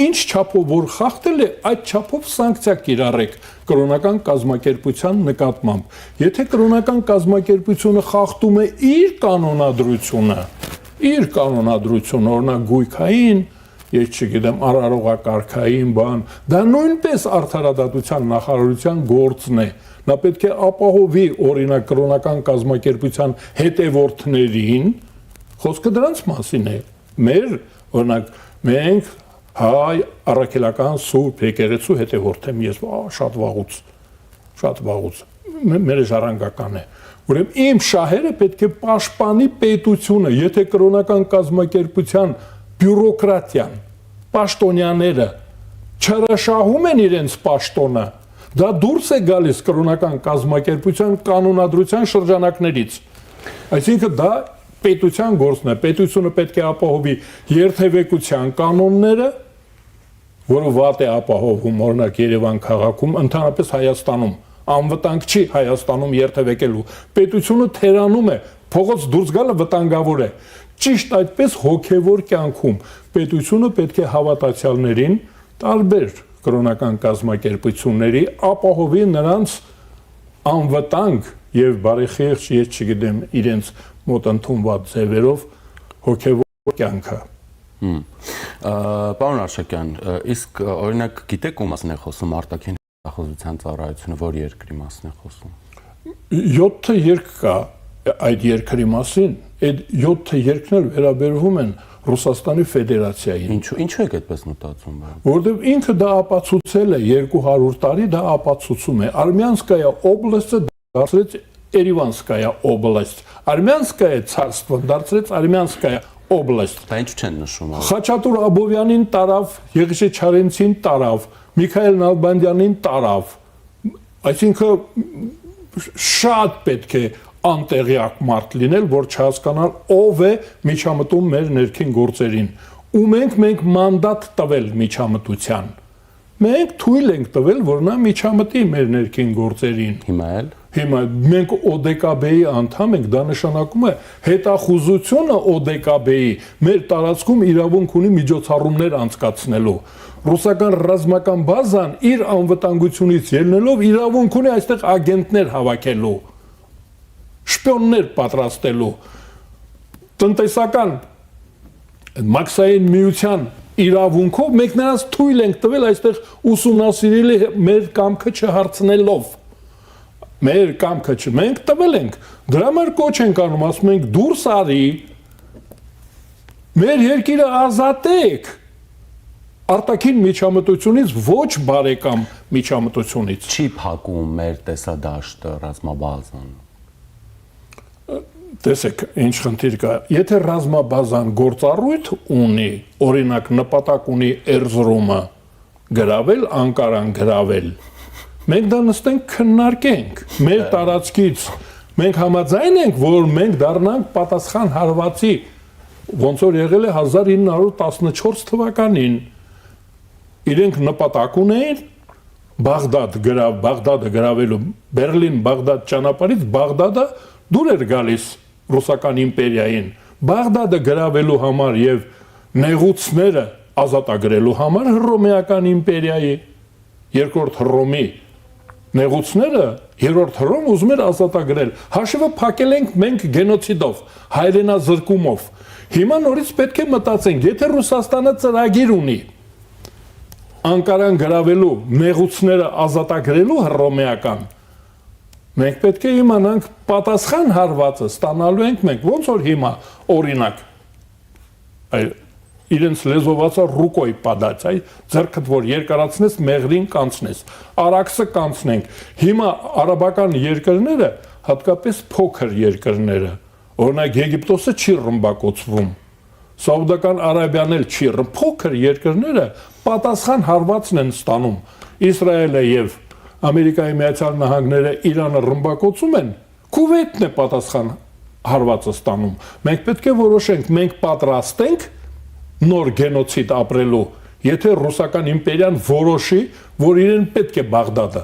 ինչ չափով որ խախտել է, այդ չափով սանկցիա կիրառեք կրոնական կազմակերպության նկատմամբ։ Եթե կրոնական կազմակերպությունը խախտում է իր կանոնադրությունը, օրինակ գույքային, ես չգիտեմ, արարողակարգային բան, դա նույնպես արդարադատության նախարարության գործն է։ Նա պետք է ապահովի օրինակ կրոնական կազմակերպության հետևորդներին, խոսքը դրանց մասին է։ Մեր, օրինակ, մենք հայ առաքելական սուրբ եկեղեցու հետևորդ եմ ես, շատ վաղուց, մեր ժառանգական է։ Ուրեմն իմ շահերը պետք է պաշտպանի պետությունը, եթե կրոնական կազմակերպության բյուրոկրատիան, պաշտոնյաները չհրաշահում են իրենց պաշտոնը, դա դուրս է գալիս կրոնական կազմակերպության կանոնադրության շրջանակներից։ Այսինքն դա պետության գործն է, պետությունը պետք է ապահովի երթևեկության կանոնները, որը վատ է ապահովում օրինակ Երևան քաղաքում, ընդհանրապես Հայաստանում, անվտանգ չի Հայաստանում երթևեկելու, պետությունը թերանում է, փողոց դուրս գալը վտանգավոր է։ Ճիշտ այդպես հոգևոր կյանքում պետությունը պետք է հավատացյալներին տարբեր կրոնական կազմակերպությունների ապահովի նրանց անվտանգ եւ բարեխիղճ, ես չգիտեմ, իրենց մոտ ընդունված ձևերով հոգևոր կյանքը։ Պարոն Արշակյան, իսկ օրինակ գիտեք ում մասն է խոսում արտաքին հետախուզության ծառայությունը, որ երկրի մասն է խոսում։ 7 երկ կա այդ երկրի մասին, այդ 7 երկրն էլ վերաբերվում են Ռուսաստանի Ֆեդերացիային։ Ինչու եք այդպես մտածում, բայց։ Որտեւ ինքը դա ապացուցել է 200 տարի դա ապացուցում է։ Արմյանսկայա օբլաստը դարձրեց Երևանսկայա օբլաստ։ Արմյանսկայա ցարստվը դարձրեց Արմյանսկայա օբլաստ։ Դա ինչու չեն նշում։ Խաչատուր Աբովյանին տարավ, Եղիշե Չարենցին տարավ, Միքայել Նալբանդյանին տարավ։ Այսինքն շատ պետք է անտեղյակ մարդ լինել, որ չհասկանալ ով է միջամտում մեր ներքին գործերին։ Ու մենք մանդատ տվել միջամտության։ Մենք թույլ ենք տվել, որ նա միջամտի մեր ներքին գործերին։ Հիմա մենք ODKB-ի անդամ ենք, դա նշանակում է հետախուզությունը ODKB-ի մեր տարածքում իրավունք ունի միջոցառումներ անցկացնելու։ Ռուսական ռազմական բազան իր անվտանգությունից ելնելով իրավունք ունի այստեղ ագենտներ հավաքելու, շպիոններ պատրաստելու, տնտեսական մաքսային միության իրավունքով մենք նրանց թույլ ենք տվել այստեղ ուսումնասիրելի մեր կամքը չհարցնելով։ Մեր կամքը մենք տվել ենք, դրա համար կոչ ենք անում, ասում ենք դուրս արի, մեր երկիրը ազատեք արտաքին միջամտությունից, ոչ բարեկամ միջամտությունից։ Չի փակում մեր տեսադաշտը ռազմաբազան։ Տեսեք, ինչ խնդիր կա։ Եթե ռազմաբազան գործառույթ ունի, օրինակ նպատակ ունի Էրզրումը գրավել, Անկարան գրավել, մենք դա նստենք քննարկենք մեր տարածքից, մենք համաձայն ենք, որ մենք դառնանք պատասխան հարվածի, ոնց որ եղել է 1914 թվականին, իրենք նպատակ ունեին Բաղդադը գրավելու, Բերլին-Բաղդադ ճանապարհից Բաղդադը դուր էր գալիս ռուսական իմպերիային, Բաղդադը գրավելու համար եւ նեղուցները ազատագրելու համար հռոմեական իմպերիայի երկրորդ Հռոմի նեղուցները երրորդ Հռոմ ուզում էր ազատագրել։ Հաշիվը փակել ենք մենք գենոցիդով, հայրենազրկումով։ Հիմա նորից պետք է մտածենք, եթե Ռուսաստանը ծրագիր ունի Անկարան գրավելու, նեղուցները ազատագրելու հռոմեական, մենք պետք է իմանանք պատասխան հարվածը ստանալու ենք մենք, ոնց որ հիմա օրինակ իրենց լեզովացա ռուկոյ падать, այ ձեռքդ որ երկարացնես մեղրին կանցնես, արաքսը կանցնենք։ Հիմա արաբական երկրները, հատկապես փոքր երկրները, օրինակ Եգիպտոսը չի ռմբակոծվում, Սաուդական Արաբիան էլ չի, փոքր երկրները պատասխան հարվածն են ստանում։ Իսրայելը եւ Ամերիկայի Միացյալ Նահանգները Իրանը ռմբակոծում են, Քուվեյթն է պատասխան հարվածը ստանում։ Մենք պետք է որոշենք, մենք պատրաստ ենք նոր գենոցիդ ապրելու, եթե ռուսական իմպերիան որոշի, որ իրեն պետք է Բաղդադը։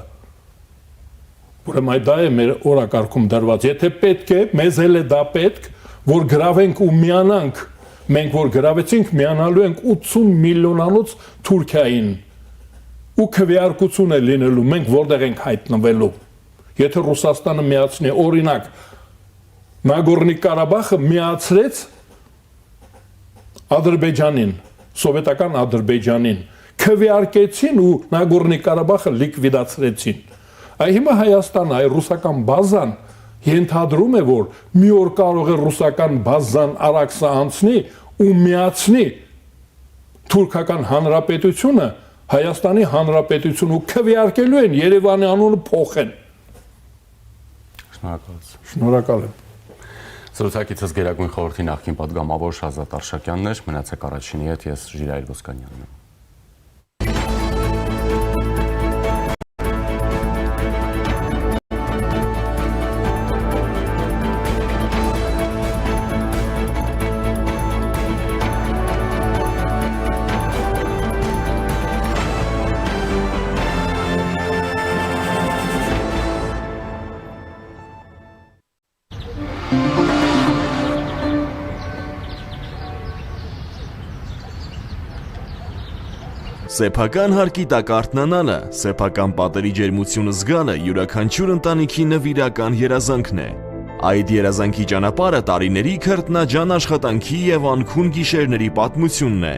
Ուրեմն դա է մեր օրակարգում դրված։ Եթե պետք է, մեզ էլ է դա պետք, որ գրավենք ու միանանք, մենք որ գրավեցինք, միանալու ենք 80 միլիոնանոց Թուրքիային։ Ու քվեարկություն է լինելու, մենք որտեղ ենք հայտնվելու։ Եթե Ռուսաստանը միացնի, օրինակ, Նագորնի Ղարաբաղը միացրեց Ադրբեջանին, սովետական Ադրբեջանին, քվեարկեցին ու Նագորնի Ղարաբաղը լիկվիդացրեցին։ Այ հիմա Հայաստանը, այ ռուսական բազան ենթադրում է, որ մի օր կարող է ռուսական բազան արաքսը անցնի ու միացնի թուրքական հանրապետությունը Հայաստանի հանրապետություն ու քվեարկելու են Երևանի անունը փոխեն։ Շնորհակալ եմ։ Զրուցակիցս Գերագույն խորհրդի նախկին պատգամավոր Շազատ Արշակյանն էր, մնացեք առաջինի հետ, ես Ժիրայր Ոսկանյանն եմ։ Սեփական հարկի տակ արթնանալը, սեփական պատերի ջերմությունը զգալը յուրաքանչյուր ընտանիքի նվիրական երազանքն է։ Այդ երազանքի ճանապարհը տարիների քրտնաջան աշխատանքի եւ անքուն գիշերների պատմությունն է։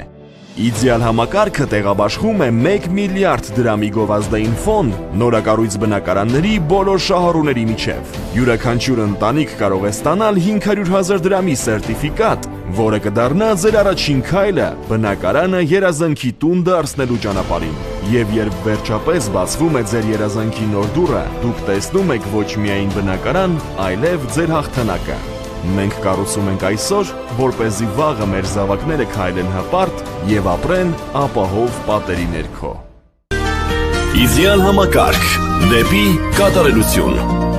Իդեալ համակարգը տեղաբաշխում է 1 միլիարդ դրամի գովազդային ֆոնդ նորակառույց բնակարանների բոլոր շահառուների միջև։ Յուրաքանչյուր ընտանիք կարող է ստանալ 500,000 դրամի սերտիֆիկատ, որը կդառնա ձեր առաջին քայլը բնակարանը երազանքի տուն դարձնելու ճանապարհին։ Եվ երբ վերջապես բացվում է ձեր երազանքի նոր դուռը, դուք տեսնում եք ոչ միայն բնակարան, այլև ձեր հաղթանակը։ Մենք կառուցում ենք այսօր, որպեսզի վաղը մեր զավակները քայլեն հպարտ եւ ապրեն ապահով պատերի ներքո։ Իդեալ համակարգ դեպի կատարելություն։